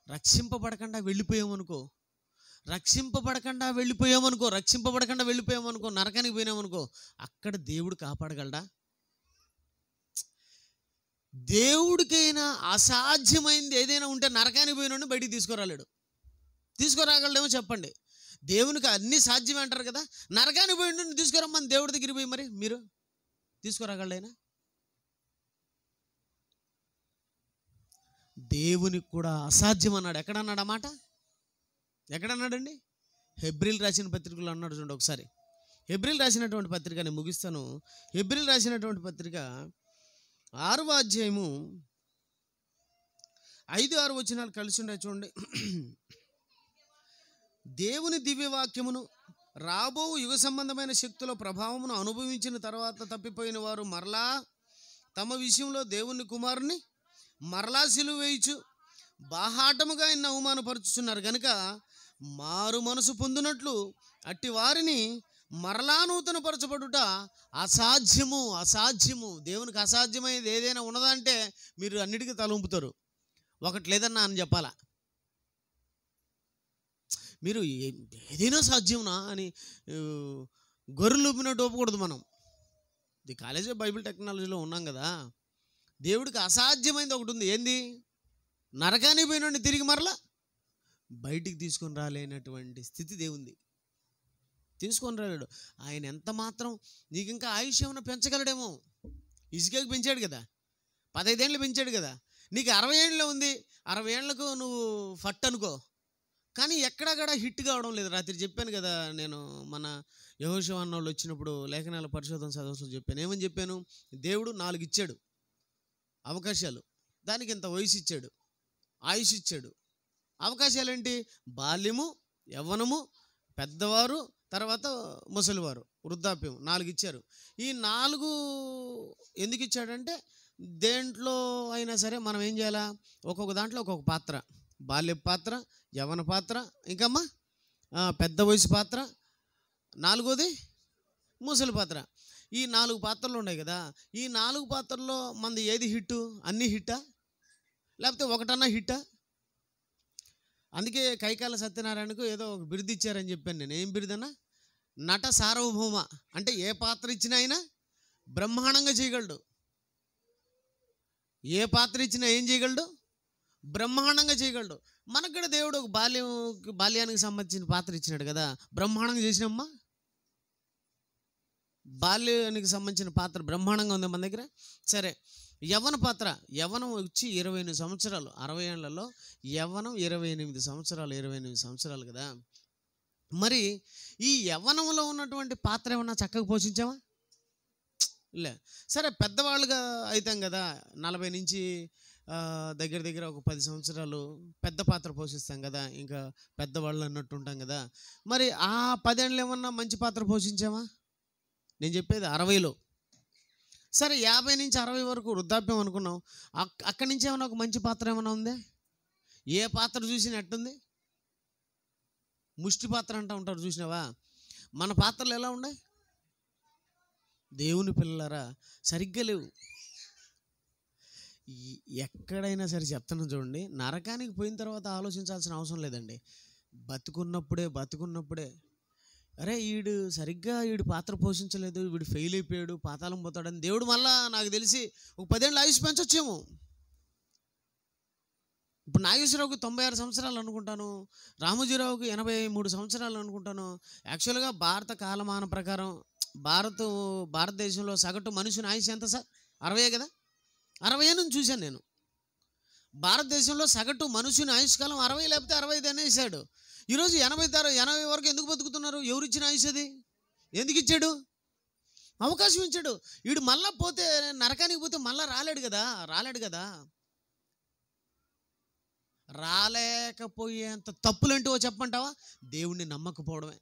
రక్షింపబడకుండా వెళ్ళిపోయామనుకో, నరకానికి పోయినామనుకో, అక్కడ దేవుడు కాపాడగలడా? దేవుడికైనా అసాధ్యమైంది ఏదైనా ఉంటే నరకానికి పోయినోడిని బయటికి తీసుకురాగలడేమో చెప్పండి. దేవునికి అన్నీ సాధ్యమే అంటారు కదా, నరకానికి పోయినోడిని తీసుకురమ్మని దేవుడి దగ్గరికి పోయి మరి మీరు తీసుకురాగలడైనా? దేవునికి కూడా అసాధ్యం అన్నాడు. ఎక్కడన్నాడు ఆ మాట? ఎక్కడన్నాడండి? హెబ్రీలు రాసిన పత్రికలో అన్నాడు. చూడండి ఒకసారి, హెబ్రీలు రాసినటువంటి పత్రిక, నేను ముగిస్తాను. హెబ్రీలు రాసినటువంటి పత్రిక 6వ అధ్యాయము 5-6 వచనాలు కలిసి ఉండే చూడండి. దేవుని దివ్యవాక్యమును రాబో యుగ సంబంధమైన శక్తుల ప్రభావమును అనుభవించిన తర్వాత తప్పిపోయిన వారు మరలా తమ విషయంలో దేవుని కుమారుని మరలా సిలువ వేయచ్చు బాహాటముగా ఆయన అవమానపరుచుతున్నారు కనుక మారు మనసు పొందినట్లు అట్టి వారిని మరలా నూతన పరచబడుట అసాధ్యము. దేవునికి అసాధ్యమైనది ఏదైనా ఉన్నదంటే మీరు అన్నిటికీ తలంపుతారు. ఒకటి లేదన్నా అని చెప్పాలా? మీరు ఏదైనా సాధ్యమునా అని గొర్రెలు ఊపినట్టు ఒప్పకూడదు. మనం ఇది కాలేజీ బైబిల్ టెక్నాలజీలో ఉన్నాం కదా. దేవుడికి అసాధ్యమైనది ఒకటి ఉంది. ఏంది? నరకానికి పోయినండి తిరిగి మరలా బయటికి తీసుకొని రాలేనటువంటి స్థితి దేవుంది. తీసుకొని రాలేడు. ఆయన ఎంత మాత్రం నీకు ఇంకా ఆయుష్ ఏమైనా పెంచగలడేమో. ఇసుకకి పెంచాడు కదా, 15 ఏళ్ళు పెంచాడు కదా. నీకు 60 ఏళ్ళలో ఉంది, 60 ఏళ్లకు నువ్వు ఫట్ అనుకో, కానీ ఎక్కడక్కడ హిట్ కావడం లేదు. రాత్రి చెప్పాను కదా, నేను మన యెహోషువ అన్న వాళ్ళు వచ్చినప్పుడు లేఖనాల పరిశోధన సదస్సులో చెప్పాను. ఏమని చెప్పాను? దేవుడు 4 ఇచ్చాడు అవకాశాలు, దానికి ఇంత వయసు ఇచ్చాడు. ఆయుష్ ఇచ్చాడు. అవకాశాలేంటి? బాల్యము, యవ్వనము, పెద్దవారు, తర్వాత ముసలివారు, వృద్ధాప్యం 4 ఇచ్చారు. ఈ 4 ఎందుకు ఇచ్చాడంటే దేంట్లో అయినా సరే మనం ఏం చేయాలా? ఒక్కొక్క దాంట్లో ఒక్కొక్క పాత్ర. బాల్య పాత్ర, యవ్వన పాత్ర, ఇంకమ్మా పెద్ద వయసు పాత్ర, 4వది ముసలి పాత్ర. ఈ 4 పాత్రలు ఉన్నాయి కదా. ఈ 4 పాత్రల్లో మనది ఏది హిట్టు? అన్నీ హిట్టా లేకపోతే ఒకటన్నా హిట్టా? అందుకే కైకాల సత్యనారాయణకు ఏదో ఒక బిరుదు ఇచ్చారని చెప్పాను నేను. ఏం బిరుదన్నా? నట సార్వభౌమ. అంటే ఏ పాత్ర ఇచ్చినా ఆయన బ్రహ్మాండంగా చేయగలడు. ఏ పాత్ర ఇచ్చినా ఏం చేయగలడు? బ్రహ్మాండంగా చేయగలడు. మనకు కూడా దేవుడు ఒక బాల్యానికి సంబంధించిన పాత్ర ఇచ్చినాడు కదా, బ్రహ్మాండంగా చేసినమ్మా. బాల్యానికి సంబంధించిన పాత్ర బ్రహ్మాండంగా ఉంది మన దగ్గర. సరే, యవ్వన పాత్ర. యవ్వనం వచ్చి 28 సంవత్సరాలు. 60 ఏళ్లలో యవ్వనం 28 సంవత్సరాలు. 28 సంవత్సరాలు కదా. మరి ఈ యవ్వనంలో ఉన్నటువంటి పాత్ర ఏమన్నా చక్కగా పోషించావా? లే. సరే, పెద్దవాళ్ళుగా అవుతాం కదా, 40 నుంచి దగ్గర దగ్గర ఒక 10 సంవత్సరాలు పెద్ద పాత్ర పోషిస్తాం కదా, ఇంకా పెద్దవాళ్ళు అన్నట్టు ఉంటాం కదా. మరి ఆ 10 ఏళ్ళు ఏమన్నా మంచి పాత్ర పోషించావా? నేను చెప్పేది 60లో. సరే, 50 నుంచి 60 వరకు వృద్ధాప్యం అనుకున్నాం. అక్కడి నుంచి ఏమైనా ఒక మంచి పాత్ర ఏమైనా ఉందా? ఏ పాత్ర చూసినా ఎట్టుంది? ముష్టి పాత్ర అంటూ ఉంటారు, చూసినావా? మన పాత్రలు ఎలా ఉన్నాయి? దేవుని పిల్లలారా సరిగ్గా లేవు. ఎక్కడైనా సరే చెప్తున్నాను చూడండి, నరకానికి పోయిన తర్వాత ఆలోచించాల్సిన అవసరం లేదండి. బతుకున్నప్పుడే అరే వీడు సరిగ్గా పాత్ర పోషించలేదు, వీడు ఫెయిల్ అయిపోయాడు, పాతాళం పోతాడని దేవుడు మళ్ళా నాకు తెలిసి ఒక 10 ఏళ్ళు ఆయుష్ పెంచొచ్చేమో. ఇప్పుడు నాగేశ్వరరావుకి 96 సంవత్సరాలు అనుకుంటాను, రామోజీరావుకి 83 సంవత్సరాలు అనుకుంటాను. యాక్చువల్గా భారత కాలమాన ప్రకారం భారతదేశంలో సగటు మనుషుని ఆయుష్ ఎంత సార్? 60 కదా. 60 నుంచి చూశాను నేను. భారతదేశంలో సగటు మనుషుని ఆయుష్ కాలం 60 లేకపోతే 65 అనేసాడు. ఈరోజు 80 వరకు ఎందుకు బతుకుతున్నారు? ఎవరిచ్చిన ఆయుష్ అది? ఎందుకు ఇచ్చాడు? అవకాశం ఇచ్చాడు. వీడు మళ్ళా పోతే నరకానికి పోతే మళ్ళా రాలేడు కదా. రాలేకపోయేంత తప్పులేంటివో చెప్పమంటావా? దేవుణ్ణి నమ్మకపోవడమే,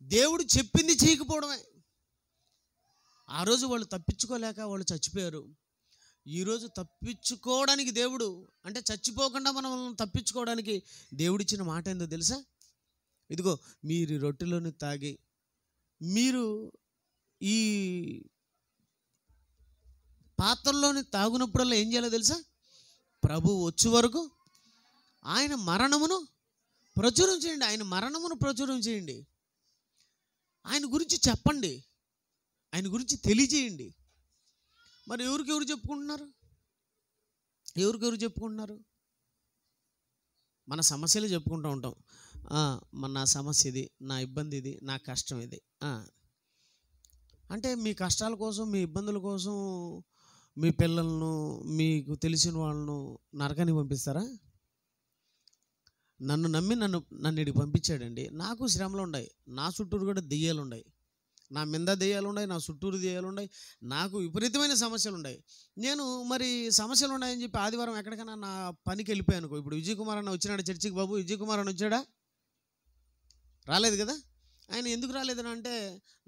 దేవుడు చెప్పింది చేయకపోవడమే. ఆ రోజు వాళ్ళు తప్పించుకోలేక వాళ్ళు చచ్చిపోయారు. ఈరోజు తప్పించుకోవడానికి దేవుడు, అంటే చచ్చిపోకుండా మనం తప్పించుకోవడానికి దేవుడిచ్చిన మాట ఏందో తెలుసా? ఇదిగో, మీరు రొట్టెలోని తాగి మీరు ఈ పాత్రలోని తాగునప్పుడల్లా ఏం చేయాలో తెలుసా? ప్రభు వచ్చే వరకు ఆయన మరణమును ప్రచురం చేయండి. ఆయన మరణమును ప్రచురం చేయండి. ఆయన గురించి చెప్పండి, ఆయన గురించి తెలియజేయండి. మరి ఎవరికెవరు చెప్పుకుంటున్నారు? మన సమస్యలు చెప్పుకుంటూ ఉంటాం. నా సమస్య ఇది, నా ఇబ్బంది ఇది, నా కష్టం ఇది. అంటే మీ కష్టాల కోసం, మీ ఇబ్బందుల కోసం మీ పిల్లలను, మీకు తెలిసిన వాళ్ళను నరకానికి పంపిస్తారా? నన్ను నమ్మి నన్ను ఇక్కడికి పంపించాడండి. నాకు శ్రమలు ఉన్నాయి, నా చుట్టూరు కూడా దెయ్యాలు ఉన్నాయి, నా మీద దెయ్యాలు ఉన్నాయి, నా చుట్టూరు దెయ్యాలు ఉన్నాయి, నాకు విపరీతమైన సమస్యలు ఉన్నాయి. నేను మరి సమస్యలు ఉన్నాయని చెప్పి ఆదివారం ఎక్కడికైనా నా పనికి వెళ్ళిపోయాను అనుకో. ఇప్పుడు విజయ్ కుమార్ అన్న వచ్చినాడు చర్చికి. బాబు విజయ్ కుమార్ అన్న వచ్చాడా? రాలేదు కదా. ఆయన ఎందుకు రాలేదని అంటే,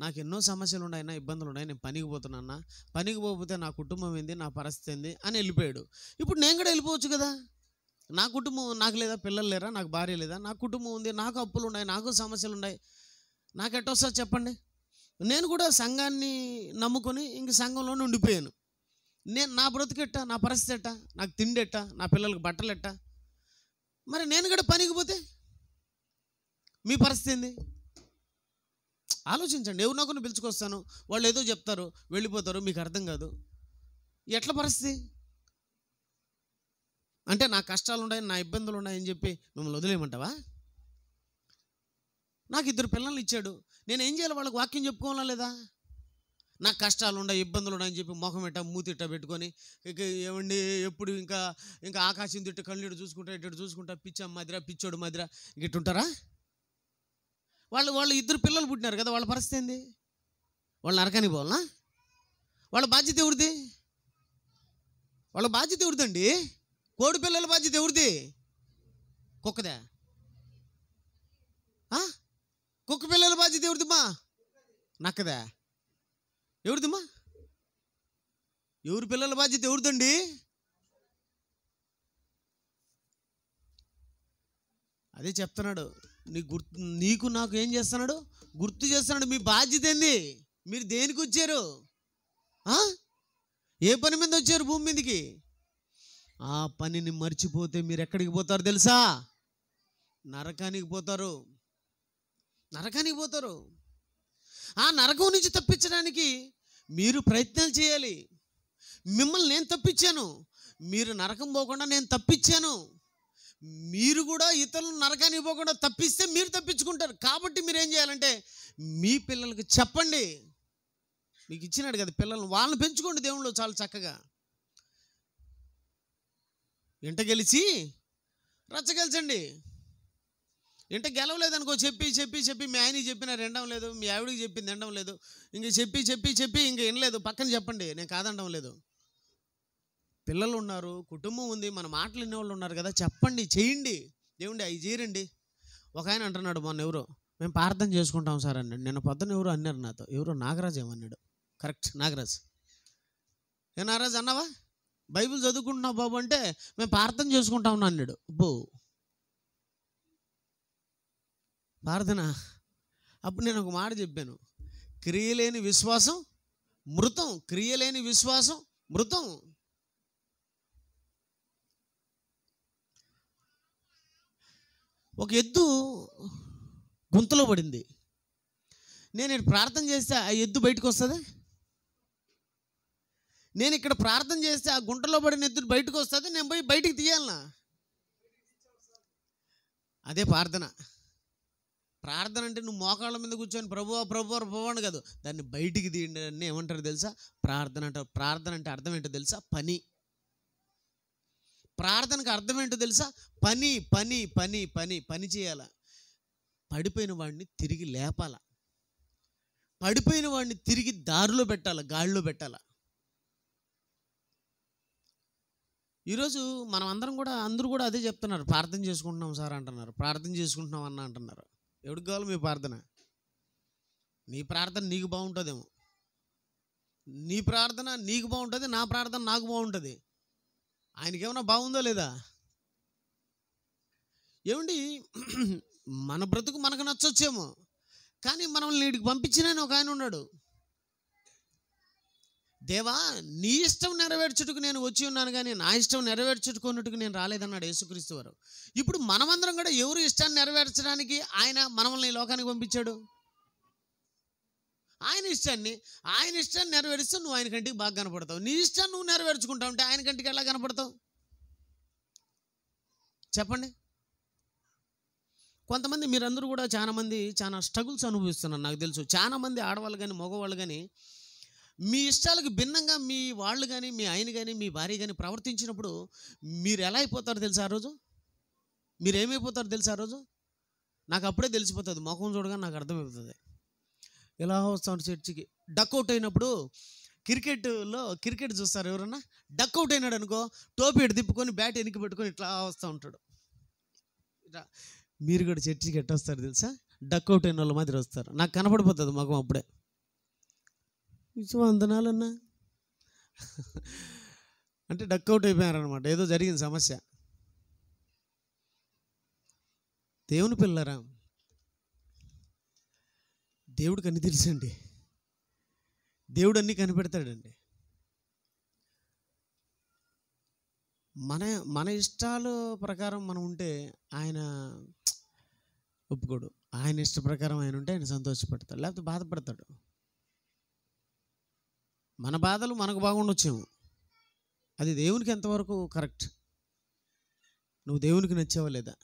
నాకు ఎన్నో సమస్యలు ఉన్నాయి, నా ఇబ్బందులు ఉన్నాయి, నేను పనికి పోతున్నా, పనికి పోకపోతే నా కుటుంబం ఏంది, నా పరిస్థితి ఏంది అని వెళ్ళిపోయాడు. ఇప్పుడు నేను కూడా వెళ్ళిపోవచ్చు కదా. నా కుటుంబం నాకు లేదా? పిల్లలు లేరా? నాకు భార్య లేదా? నాకు కుటుంబం ఉంది, నాకు అప్పులు ఉన్నాయి, నాకు సమస్యలు ఉన్నాయి. నాకు ఎట్టొస్తుంది చెప్పండి? నేను కూడా సంఘాన్ని నమ్ముకొని ఇంక సంఘంలోనే ఉండిపోయాను. నా బ్రతుకెట్టా, నా పరిస్థితి ఎట్టా, నాకు తిండి ఎట్టా, నా పిల్లలకు బట్టలు ఎట్టా? మరి నేను కూడా పనికి పోతే మీ పరిస్థితి ఏంది? ఆలోచించండి. ఎవరినో కొన్ని పిలుచుకొస్తాను, వాళ్ళు ఏదో చెప్తారు, వెళ్ళిపోతారు, మీకు అర్థం కాదు. ఎట్లా పరిస్థితి? అంటే నా కష్టాలు ఉన్నాయి, నా ఇబ్బందులు ఉన్నాయని చెప్పి మిమ్మల్ని వదిలేయమంటావా? నాకు 2 పిల్లల్ని ఇచ్చాడు, నేను ఏం చేయాలి? వాళ్ళకి వాక్యం చెప్పుకోవాలా లేదా? నాకు కష్టాలు ఉన్నాయి, ఇబ్బందులు ఉన్నాయని చెప్పి మొఖం ఇట్ట మూతిట్ట పెట్టుకొని ఇక ఏమండి ఎప్పుడు ఇంకా ఆకాశం తిట్టు కళ్ళు ఇటు చూసుకుంటా పిచ్చోడు మదిరా ఇట్టుంటారా? వాళ్ళు 2 పిల్లలు పుట్టినారు కదా, వాళ్ళ పరిస్థితి ఏంది? వాళ్ళు నరకానికి పోవాలనా? వాళ్ళ బాధ్యత ఎవరిది? వాళ్ళ బాధ్యత ఎవరిదండి? కోడి పిల్లల బాధ్యత ఎవరిది? కుక్కదా? కుక్క పిల్లల బాధ్యత ఎవరిదిమ్మా? నక్కదా? ఎవరిదిమ్మా? ఎవరి పిల్లల బాధ్యత ఎవరిదండి? అదే చెప్తున్నాడు. నీకు నాకు ఏం చేస్తున్నాడు? గుర్తు చేస్తున్నాడు. మీ బాధ్యత ఏంది? మీరు దేనికి వచ్చారు? ఏ పని మీద వచ్చారు భూమి మీదకి? ఆ పనిని మర్చిపోతే మీరు ఎక్కడికి పోతారు తెలుసా? నరకానికి పోతారు. నరకానికి పోతారు. ఆ నరకం నుంచి తప్పించడానికి మీరు ప్రయత్నాలు చేయాలి. మిమ్మల్ని నేను తప్పించాను, మీరు నరకం పోకుండా నేను తప్పించాను. మీరు కూడా ఇతరులను నరకానికి పోకుండా తప్పిస్తే మీరు తప్పించుకుంటారు. కాబట్టి మీరు ఏం చేయాలంటే మీ పిల్లలకి చెప్పండి. మీకు ఇచ్చినాడు కదా పిల్లలను, వాళ్ళని పెంచుకోండి దేవుళ్ళు చాలా చక్కగా. ఇంట గెలిచి రచ్చగెలిచండి. ఇంట గెలవలేదనుకో, చెప్పి చెప్పి చెప్పి మీ ఆయనకి చెప్పినా రెండడం లేదు, మీ ఆవిడికి చెప్పింది ఎండడం లేదు, ఇంక చెప్పి చెప్పి చెప్పి ఇంక వినలేదు, పక్కన చెప్పండి, నేను కాదనడం లేదు. పిల్లలు ఉన్నారు, కుటుంబం ఉంది, మన మాటలు వినేవాళ్ళు ఉన్నారు కదా, చెప్పండి, చేయండి. దేవుండి అవి చేయరండి. ఒక ఆయన అంటున్నాడు, మొన్న ఎవరో మేము ప్రార్థన చేసుకుంటాం సార్ అన్నాడు. నిన్న పొద్దున ఎవరు అన్నారు నాతో, ఎవరో నాగరాజు ఏమన్నాడు. కరెక్ట్, నాగరాజు. ఏ నాగరాజు అన్నావా? బైబిల్ చదువుకుంటున్నావు బాబు అంటే మేము ప్రార్థన చేసుకుంటా ఉన్నా అన్నాడు. అబ్బో, ప్రార్థన. అప్పుడు నేను ఒక మాట చెప్పాను, క్రియలేని విశ్వాసం మృతం. క్రియలేని విశ్వాసం మృతం. ఒక ఎద్దు గుంతలో పడింది. నేను ప్రార్థన చేస్తే ఆ ఎద్దు బయటకు వస్తుంది? నేను ఇక్కడ ప్రార్థన చేస్తే ఆ గుంటలో పడిన ఎద్దు బయటకు వస్తుంది? నేను పోయి బయటికి తీయాలనా? అదే ప్రార్థన. ప్రార్థన అంటే నువ్వు మోకాళ్ళ మీద కూర్చొని ప్రభువా ప్రభువా ప్రభువా అని కాదు, దాన్ని బయటికి తీయండి అని ఏమంటారు తెలుసా? ప్రార్థన అంటారు. ప్రార్థన అంటే అర్థం ఏంటో తెలుసా? పని. ప్రార్థనకు అర్థం ఏంటో తెలుసా? పని పని పని పని పని చేయాల. పడిపోయిన వాడిని తిరిగి లేపాల, పడిపోయిన వాడిని తిరిగి దారిలో పెట్టాల, గాడిలో పెట్టాల. ఈరోజు మనం అందరం కూడా, అందరూ కూడా అదే చెప్తున్నారు, ప్రార్థన చేసుకుంటున్నాం సార్ అంటున్నారు, ప్రార్థన చేసుకుంటున్నాం అన్న అంటున్నారు. ఎవరికి కావాలి మీ ప్రార్థన? నీ ప్రార్థన నీకు బాగుంటుందేమో, నీ ప్రార్థన నీకు బాగుంటుంది, నా ప్రార్థన నాకు బాగుంటుంది. ఆయనకి ఏమైనా బాగుందో లేదా? ఏమండి, మన బ్రతుకు మనకు నచ్చొచ్చేమో, కానీ మనల్ని నీటికి పంపించిన ఒక ఆయన ఉన్నాడు. దేవా, నీ ఇష్టం నెరవేర్చుటకు నేను వచ్చి ఉన్నాను, కానీ నా ఇష్టం నెరవేర్చుకున్నట్టుకు నేను రాలేదన్నాడు యేసుక్రీస్తు వారు. ఇప్పుడు మనమందరం కూడా ఎవరి ఇష్టాన్ని నెరవేర్చడానికి ఆయన మనల్ని ఈ లోకానికి పంపించాడు? ఆయన ఇష్టాన్ని నెరవేరిస్తే నువ్వు ఆయన కంటికి బాగా కనపడతావు. నీ ఇష్టాన్ని నువ్వు నెరవేర్చుకుంటావు అంటే ఆయన కంటికి ఎలా కనపడతావు చెప్పండి? కొంతమంది, మీరందరూ కూడా చాలా స్ట్రగుల్స్ అనుభవిస్తున్నారు నాకు తెలుసు. చాలామంది ఆడవాళ్ళు కానీ మగవాళ్ళు కానీ మీ ఇష్టాలకు భిన్నంగా మీ వాళ్ళు కానీ, మీ ఆయన కానీ, మీ భార్య కానీ ప్రవర్తించినప్పుడు మీరు ఎలా అయిపోతారో తెలుసా? ఆ రోజు మీరు ఏమైపోతారో తెలుసా? ఆ రోజు నాకు అప్పుడే తెలిసిపోతుంది, ముఖం చూడగానే నాకు అర్థమైపోతుంది. ఎలా వస్తాను చర్చికి, డక్అవుట్ అయినప్పుడు క్రికెట్ చూస్తారు ఎవరన్నా, డక్అవుట్ అయినాడు అనుకో, టోపీ ఎటు తిప్పుకొని బ్యాట్ వెనక్కి పెట్టుకొని ఇట్లా వస్తూ ఉంటాడు. ఇట్లా మీరు కూడా చర్చికి ఎట్ట వస్తారు తెలుసా? డక్అవుట్ అయిన వాళ్ళ మాదిరి వస్తారు. నాకు కనపడిపోతుంది ముఖం అప్పుడే. వందనాలన్నా అంటే డక్అవుట్ అయిపోయారనమాట, ఏదో జరిగింది సమస్య. దేవుని పిల్లరా, దేవుడికి అన్నీ తెలుసండి. దేవుడు అన్నీ కనిపెడతాడండి. మన ఇష్టాల ప్రకారం మనం ఉంటే ఆయన ఒప్పుకోడు. ఆయన ఇష్ట ప్రకారం ఆయన ఉంటే ఆయన సంతోషపడతాడు, లేకపోతే బాధపడతాడు. మన బాధలు మనకు బాగుండొచ్చేమో, అది దేవునికి ఎంతవరకు కరెక్ట్? నువ్వు దేవునికి నచ్చావా లేదా?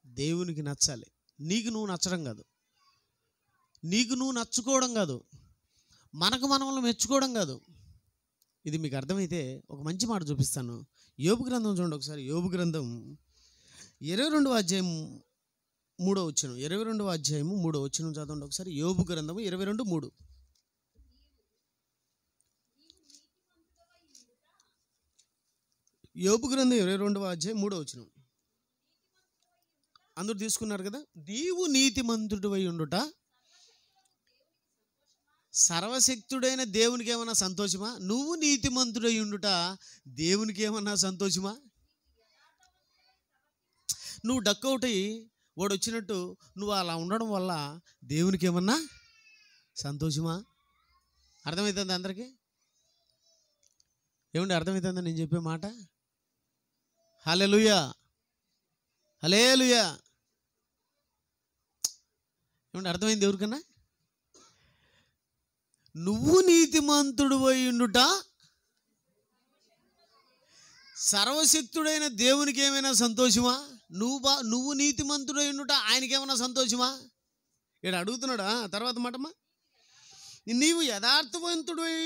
దేవునికి నచ్చాలి. నీకు నువ్వు నచ్చడం కాదు, నీకు నువ్వు నచ్చుకోవడం కాదు, మనకు మనల్ని మెచ్చుకోవడం కాదు. ఇది మీకు అర్థమైతే ఒక మంచి మాట చూపిస్తాను. యోబు గ్రంథం చూడండి ఒకసారి. యోబు గ్రంథం 22వ అధ్యాయం 3వ వచనం. 22వ అధ్యాయము 3వ వచనం చదవండి ఒకసారి. యోబు గ్రంథము 22:3. యోబు గ్రంథం 22వ అధ్యాయం 3వ వచనం. అందరూ తీసుకున్నారు కదా. నీవు నీతిమంతుడివై ఉండుట సర్వశక్తుడైన దేవునికి ఏమన్నా సంతోషమా? నువ్వు నీతిమంతుడై ఉండుట దేవునికి ఏమన్నా సంతోషమా? నువ్వు డక్అవుట్ అయ్యి వాడు వచ్చినట్టు నువ్వు అలా ఉండడం వల్ల దేవునికి ఏమన్నా సంతోషమా? అర్థమవుతుంది అందరికీ? ఏమండి అర్థమవుతుందా నేను చెప్పే మాట? హల్లెలూయా, హల్లెలూయా. ఏమండి అర్థమైంది ఎవరికన్నా? నువ్వు నీతిమంతుడివై ఉండుట సర్వశక్తుడైన దేవునికి ఏమైనా సంతోషమా? నువ్వు నీతిమంతుడై ఉండుట ఆయనకి ఏమైనా సంతోషమా? ఇక్కడ అడుగుతున్నాడా తర్వాత మాటమ్మా. నీవు యథార్థవంతుడై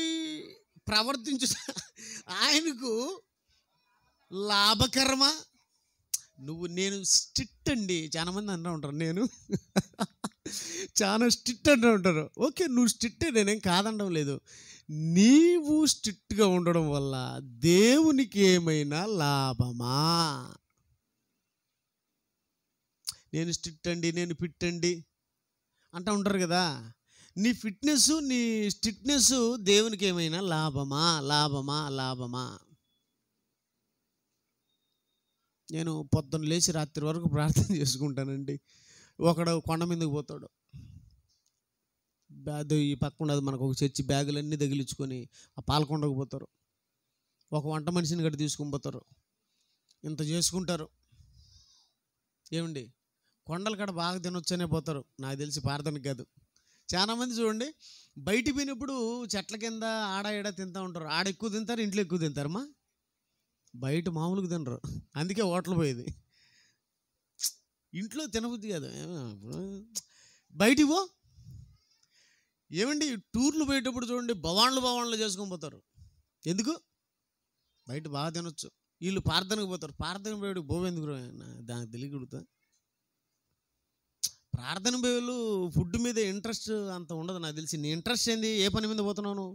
ప్రవర్తించు ఆయనకు లాభకరమా? నేను స్ట్రిక్ట్ అండి, చాలా మంది అంటూ ఉంటారు, నేను చాలా స్ట్రిక్ట్ అంటూ ఉంటారు. ఓకే, నువ్వు స్ట్రిక్ట్, నేనేం కాదనడం లేదు. నీవు స్ట్రిక్ట్గా ఉండడం వల్ల దేవునికి ఏమైనా లాభమా? నేను స్ట్రిక్ట్ అండి, నేను ఫిట్ అండి అంటూ ఉంటారు కదా. నీ ఫిట్నెస్, నీ స్ట్రిక్ట్నెస్ దేవునికి ఏమైనా లాభమా? లాభమా? లాభమా? నేను పొద్దున్న లేచి రాత్రి వరకు ప్రార్థన చేసుకుంటానండి. ఒకడు కొండ మీదకి పోతాడు, ఈ పక్కన ఉన్నది మనకు ఒక చర్చి, బ్యాగులన్నీ తగిలించుకొని ఆ పాలకొండకు పోతారు. ఒక వంట మనిషిని గట్టి తీసుకొని పోతారు, ఇంత చేసుకుంటారు. ఏమండి కొండల కాడ బాగా తినొచ్చనే పోతారు, నాకు తెలిసి ప్రార్థనకి కాదు. చాలామంది చూడండి బయటికి పోయినప్పుడు చెట్ల కింద ఆడ ఈడ తింటూ ఉంటారు. ఆడ ఎక్కువ తింటారు, ఇంట్లో ఎక్కువ తింటారమ్మా. బయట మామూలుగా తినరు, అందుకే హోటల్ పోయేది. ఇంట్లో తినబుద్ధి కాదు, బయటికి పో. ఏమండి టూర్లు పోయేటప్పుడు చూడండి భవాన్లు చేసుకొని పోతారు. ఎందుకు? బయట బాగా తినొచ్చు. వీళ్ళు ప్రార్థనకు పోతారు, ప్రార్థన పోయాడు బోవెందుకు దానికి తెలియకూడదా? ప్రార్థన పోయేలు ఫుడ్ మీద ఇంట్రెస్ట్ అంత ఉండదు నాకు తెలిసి. నీ ఇంట్రెస్ట్ ఏంది? ఏ పని మీద పోతున్నాను?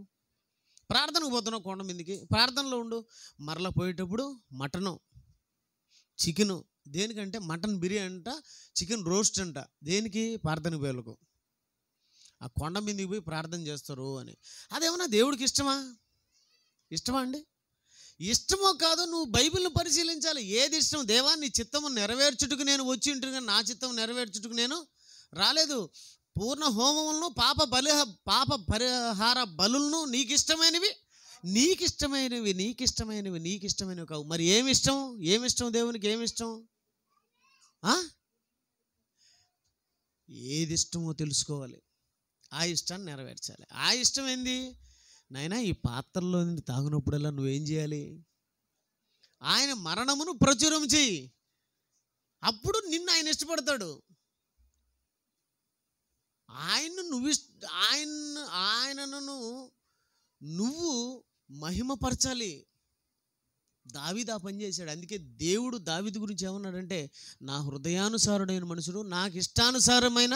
ప్రార్థనకు పోతున్నావు కొండ మీదకి, ప్రార్థనలో ఉండు. మరలా పోయేటప్పుడు మటను, చికెను. దేనికంటే మటన్ బిర్యానీ అంట, చికెన్ రోస్ట్ అంట. దేనికి? ప్రార్థన పోయేలకు. ఆ కొండ మీదకి పోయి ప్రార్థన చేస్తారు అని. అదేమన్నా దేవుడికి ఇష్టమా? ఇష్టమా అండి? ఇష్టమో కాదో నువ్వు బైబిల్ని పరిశీలించాలి. ఏది ఇష్టం? దేవా నీ చిత్తము నెరవేర్చుటకు నేను వచ్చి ఉంటుంది, కానీ నా చిత్తం నెరవేర్చుటకు నేను రాలేదు. పూర్ణ హోమములను పాప పరిహార బలులను నీకు ఇష్టమైనవి కావు. మరి ఏమిష్టం దేవునికి? ఏమిష్టం? ఏది ఇష్టమో తెలుసుకోవాలి, ఆ ఇష్టాన్ని నెరవేర్చాలి. ఆ ఇష్టం ఏంది? నాయనా ఈ పాత్రలో నుండి తాగినప్పుడల్లా నువ్వేం చేయాలి? ఆయన మరణమును ప్రచురం చెయ్యి, అప్పుడు నిన్ను ఆయన ఇష్టపడతాడు. ఆయనను నువ్వు మహిమపరచాలి. దావీదు ఆ పని చేశాడు. అందుకే దేవుడు దావీదు గురించి ఏమన్నాడంటే, నా హృదయానుసారుడైన మనుషుడు, నాకు ఇష్టానుసారమైన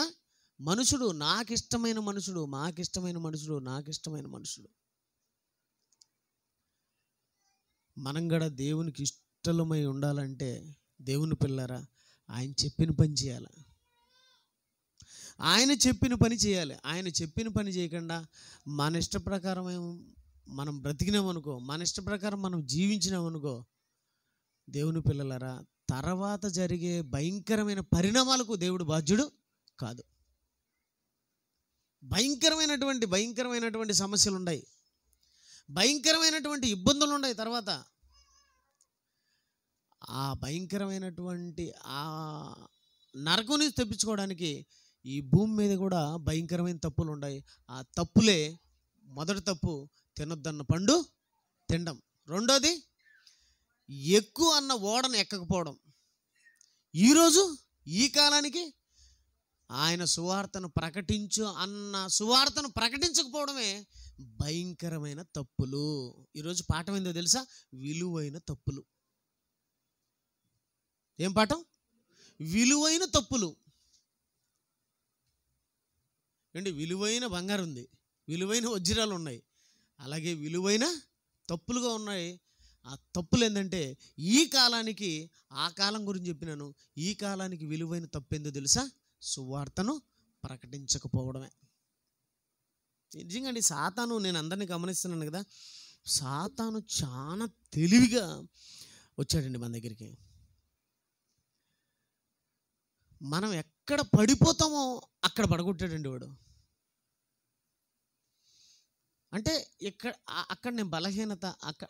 మనుషుడు, నాకిష్టమైన మనుషుడు. మనం కూడా దేవునికి ఇష్టలమై ఉండాలంటే దేవుని పిల్లరా ఆయన చెప్పిన పని చేయాలి. ఆయన చెప్పిన పని చేయాలి. ఆయన చెప్పిన పని చేయకుండా మన ఇష్ట ప్రకారం మనం బ్రతికినామనుకో, మన ఇష్ట ప్రకారం మనం జీవించినామనుకో, దేవుని పిల్లలరా తర్వాత జరిగే భయంకరమైన పరిణామాలకు దేవుడు బాధ్యుడు కాదు. భయంకరమైనటువంటి సమస్యలు ఉన్నాయి, భయంకరమైనటువంటి ఇబ్బందులు ఉన్నాయి. తర్వాత ఆ భయంకరమైనటువంటి ఆ నరకం నుంచి తెప్పించుకోవడానికి ఈ భూమి మీద కూడా భయంకరమైన తప్పులు ఉన్నాయి. ఆ తప్పులే మొదటి తప్పు, తినొద్దన్న పండు తినడం. రెండోది ఎక్కువ అన్న ఓడను ఎక్కకపోవడం. ఈరోజు ఈ కాలానికి ఆయన సువార్తను ప్రకటించకపోవడమే భయంకరమైన తప్పులు. ఈరోజు పాఠం ఏందో తెలుసా? విలువైన తప్పులు. ఏం పాఠం? విలువైన తప్పులు. ఏంటి? విలువైన బంగారం ఉంది, విలువైన వజ్రాలు ఉన్నాయి, అలాగే విలువైన తప్పులుగా ఉన్నాయి. ఆ తప్పులు ఏంటంటే ఈ కాలానికి ఆ కాలం గురించి చెప్పినాను. ఈ కాలానికి విలువైన తప్పు ఏందో తెలుసా? సువార్తను ప్రకటించకపోవడమే. నిజంగా అండి, సాతాను, నేను అందరినీ గమనిస్తున్నాను కదా, సాతాను చాలా తెలివిగా వచ్చాడండి మన దగ్గరికి. మనం ఎక్కడ పడిపోతామో అక్కడ పడగొట్టాడండి వాడు. అంటే అక్కడ నేను బలహీనత,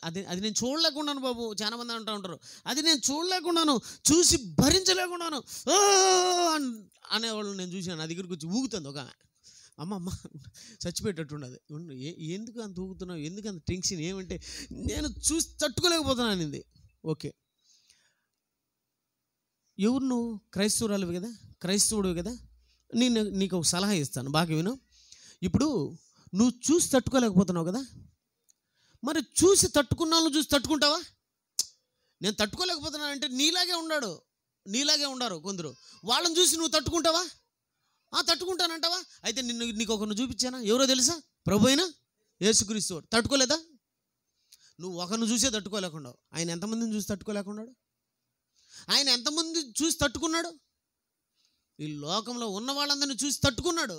అది నేను చూడలేకున్నాను బాబు. చాలా మంది అంటూ ఉంటారు, అది నేను చూడలేకున్నాను, చూసి భరించలేకున్నాను అనేవాళ్ళు నేను చూశాను. నా దగ్గరికి వచ్చి ఊగుతుంది ఒక అమ్మ చచ్చిపోయేటట్టుండదు. ఎందుకు అంత ఊగుతున్నావు, ఎందుకు అంత టెన్షన్, ఏమంటే నేను చూసి తట్టుకోలేకపోతున్నాను ఇది. ఓకే, ఎవరు నువ్వు? క్రైస్తవురాలివి కదా, క్రైస్తవుడివి కదా, నీకు ఒక సలహా ఇస్తాను, బాగా విను. ఇప్పుడు నువ్వు చూసి తట్టుకోలేకపోతున్నావు కదా, మరి చూసి తట్టుకున్నాను చూసి తట్టుకుంటావా? నేను తట్టుకోలేకపోతున్నానంటే నీలాగే ఉండరు కొందరు, వాళ్ళని చూసి నువ్వు తట్టుకుంటావా? తట్టుకుంటానంటావా? అయితే నీకు ఒకరిని చూపించానా? ఎవరో తెలుసా? ప్రభు అయినా యేసుక్రీస్తు. తట్టుకోలేదా? నువ్వు ఒకరిని చూసే తట్టుకోలేకున్నావు. ఆయన ఎంతమందిని చూసి తట్టుకోలేకున్నాడు? ఆయన ఎంతమంది చూసి తట్టుకున్నాడు? ఈ లోకంలో ఉన్న వాళ్ళందరినీ చూసి తట్టుకున్నాడు.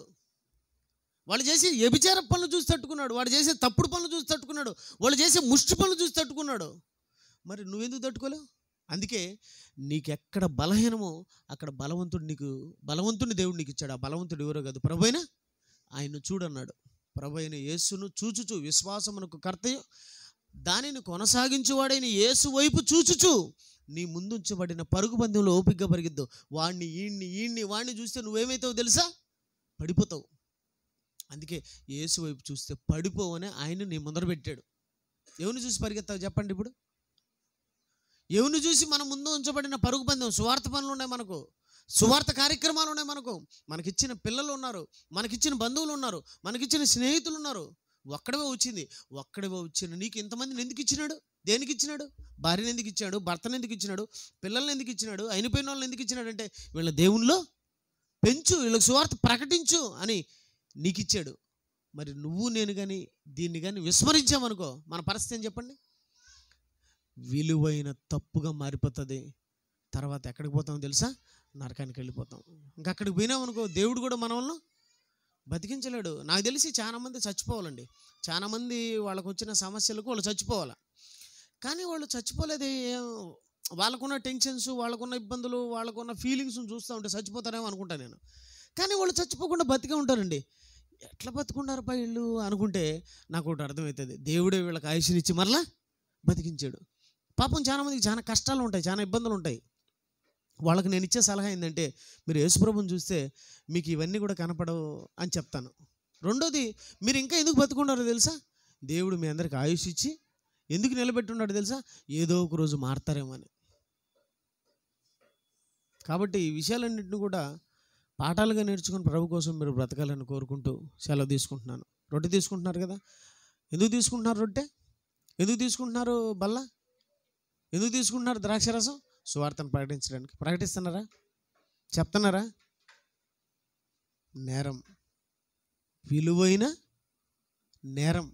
వాళ్ళు చేసే వ్యభిచార పనులు చూసి తట్టుకున్నాడు, వాడు చేసే తప్పుడు పనులు చూసి తట్టుకున్నాడు, వాళ్ళు చేసే ముష్టి పనులు చూసి తట్టుకున్నాడు. మరి నువ్వెందుకు తట్టుకోలేవు? అందుకే నీకెక్కడ బలహీనమో అక్కడ బలవంతుడిని దేవుడు నీకు ఇచ్చాడు. ఆ బలవంతుడు ఎవరో కాదు, ప్రభు అయినా ఆయన్ను చూడన్నాడు. ప్రభు అయిన యేసును చూచుచు, విశ్వాసమునకు కర్తయు దానిని కొనసాగించువాడైన యేసు వైపు చూచుచు నీ ముందుంచబడిన పరుగు పందెంలో ఓపికగా పరిగెద్దు. వాడిని చూస్తే నువ్వేమవుతావు తెలుసా? పడిపోతావు. అందుకే యేసు వైపు చూస్తే పడిపోవని ఆయన నీ ముందర పెట్టాడు. ఎవరిని చూసి పరిగెత్తావు చెప్పండి? ఇప్పుడు ఎవరిని చూసి మనం ముందు ఉంచబడిన పరుగు పందెం? సువార్త పనులు ఉన్నాయి మనకు, సువార్త కార్యక్రమాలు ఉన్నాయి మనకు, మనకిచ్చిన పిల్లలు ఉన్నారు, మనకిచ్చిన బంధువులు ఉన్నారు, మనకిచ్చిన స్నేహితులు ఉన్నారు. ఒక్కడవే వచ్చిన నీకు ఇంతమందిని ఎందుకు ఇచ్చినాడు? దేనికి ఇచ్చినాడు? భార్యను ఎందుకు ఇచ్చాడు? భర్తను ఎందుకు ఇచ్చినాడు? పిల్లల్ని ఎందుకు ఇచ్చినాడు? అయిపోయిన వాళ్ళని ఎందుకు ఇచ్చినాడు? అంటే వీళ్ళ దేవునిలో పెంచు, వీళ్ళకి సువార్త ప్రకటించు అని నీకు ఇచ్చాడు. మరి నువ్వు నేను కానీ దీన్ని కానీ విస్మరించామనుకో, మన పరిస్థితి ఏం చెప్పండి? విలువైన తప్పుగా మారిపోతుంది. తర్వాత ఎక్కడికి పోతామో తెలుసా? నరకానికి వెళ్ళిపోతాం. ఇంకా అక్కడికి పోయినామనుకో, దేవుడు కూడా మనల్ని బతికించలేడు. నాకు తెలిసి చాలామంది చచ్చిపోవాలండి. చాలామంది వాళ్ళకు వచ్చిన సమస్యలకు వాళ్ళు చచ్చిపోవాలి, కానీ వాళ్ళు చచ్చిపోలేదు. వాళ్ళకున్న టెన్షన్స్, వాళ్ళకున్న ఇబ్బందులు, వాళ్ళకున్న ఫీలింగ్స్ చూస్తూ ఉంటే చచ్చిపోతారేమో అనుకుంటాను నేను. కానీ వాళ్ళు చచ్చిపోకుండా బతికే ఉంటారండి. ఎట్లా బతుకున్నారు వీళ్ళు అనుకుంటే నాకు ఒకటి అర్థమవుతుంది, దేవుడే వీళ్ళకి ఆయుష్నిచ్చి మరలా బతికించాడు. పాపం చాలామందికి చాలా కష్టాలు ఉంటాయి, చాలా ఇబ్బందులు ఉంటాయి. వాళ్ళకి నేను ఇచ్చే సలహా ఏంటంటే, మీరు యేసుప్రభుని చూస్తే మీకు ఇవన్నీ కూడా కనపడవు అని చెప్తాను. రెండోది, మీరు ఇంకా ఎందుకు బతుకున్నారో తెలుసా? దేవుడు మీ అందరికి ఆయుష్ ఇచ్చి ఎందుకు నిలబెట్టున్నాడు తెలుసా? ఏదో ఒక రోజు మారతారేమో అని. కాబట్టి ఈ విషయాలన్నింటినీ కూడా పాఠాలుగా నేర్చుకుని ప్రభు కోసం మీరు బ్రతకాలని కోరుకుంటూ సెలవు తీసుకుంటున్నాను. రొట్టె తీసుకుంటున్నారు కదా, ఎందుకు తీసుకుంటున్నారు? రొట్టె ఎందుకు తీసుకుంటున్నారు? బల్ల ఎందుకు తీసుకుంటున్నారు? ద్రాక్షరసం సువార్తను ప్రకటించడానికి. ప్రకటిస్తున్నారా? చెప్తున్నారా? నేరం, విలువైన నేరం,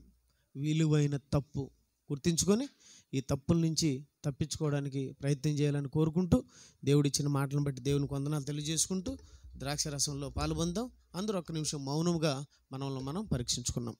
విలువైన తప్పు గుర్తించుకొని ఈ తప్పుల నుంచి తప్పించుకోవడానికి ప్రయత్నం చేయాలని కోరుకుంటూ, దేవుడిచ్చిన మాటలను బట్టి దేవునికి వందనాలు తెలియజేసుకుంటూ ద్రాక్షరసంలో పాల్పొందాం. అందరూ ఒక్క నిమిషం మౌనంగా మనల్ని మనం పరీక్షించుకున్నాం.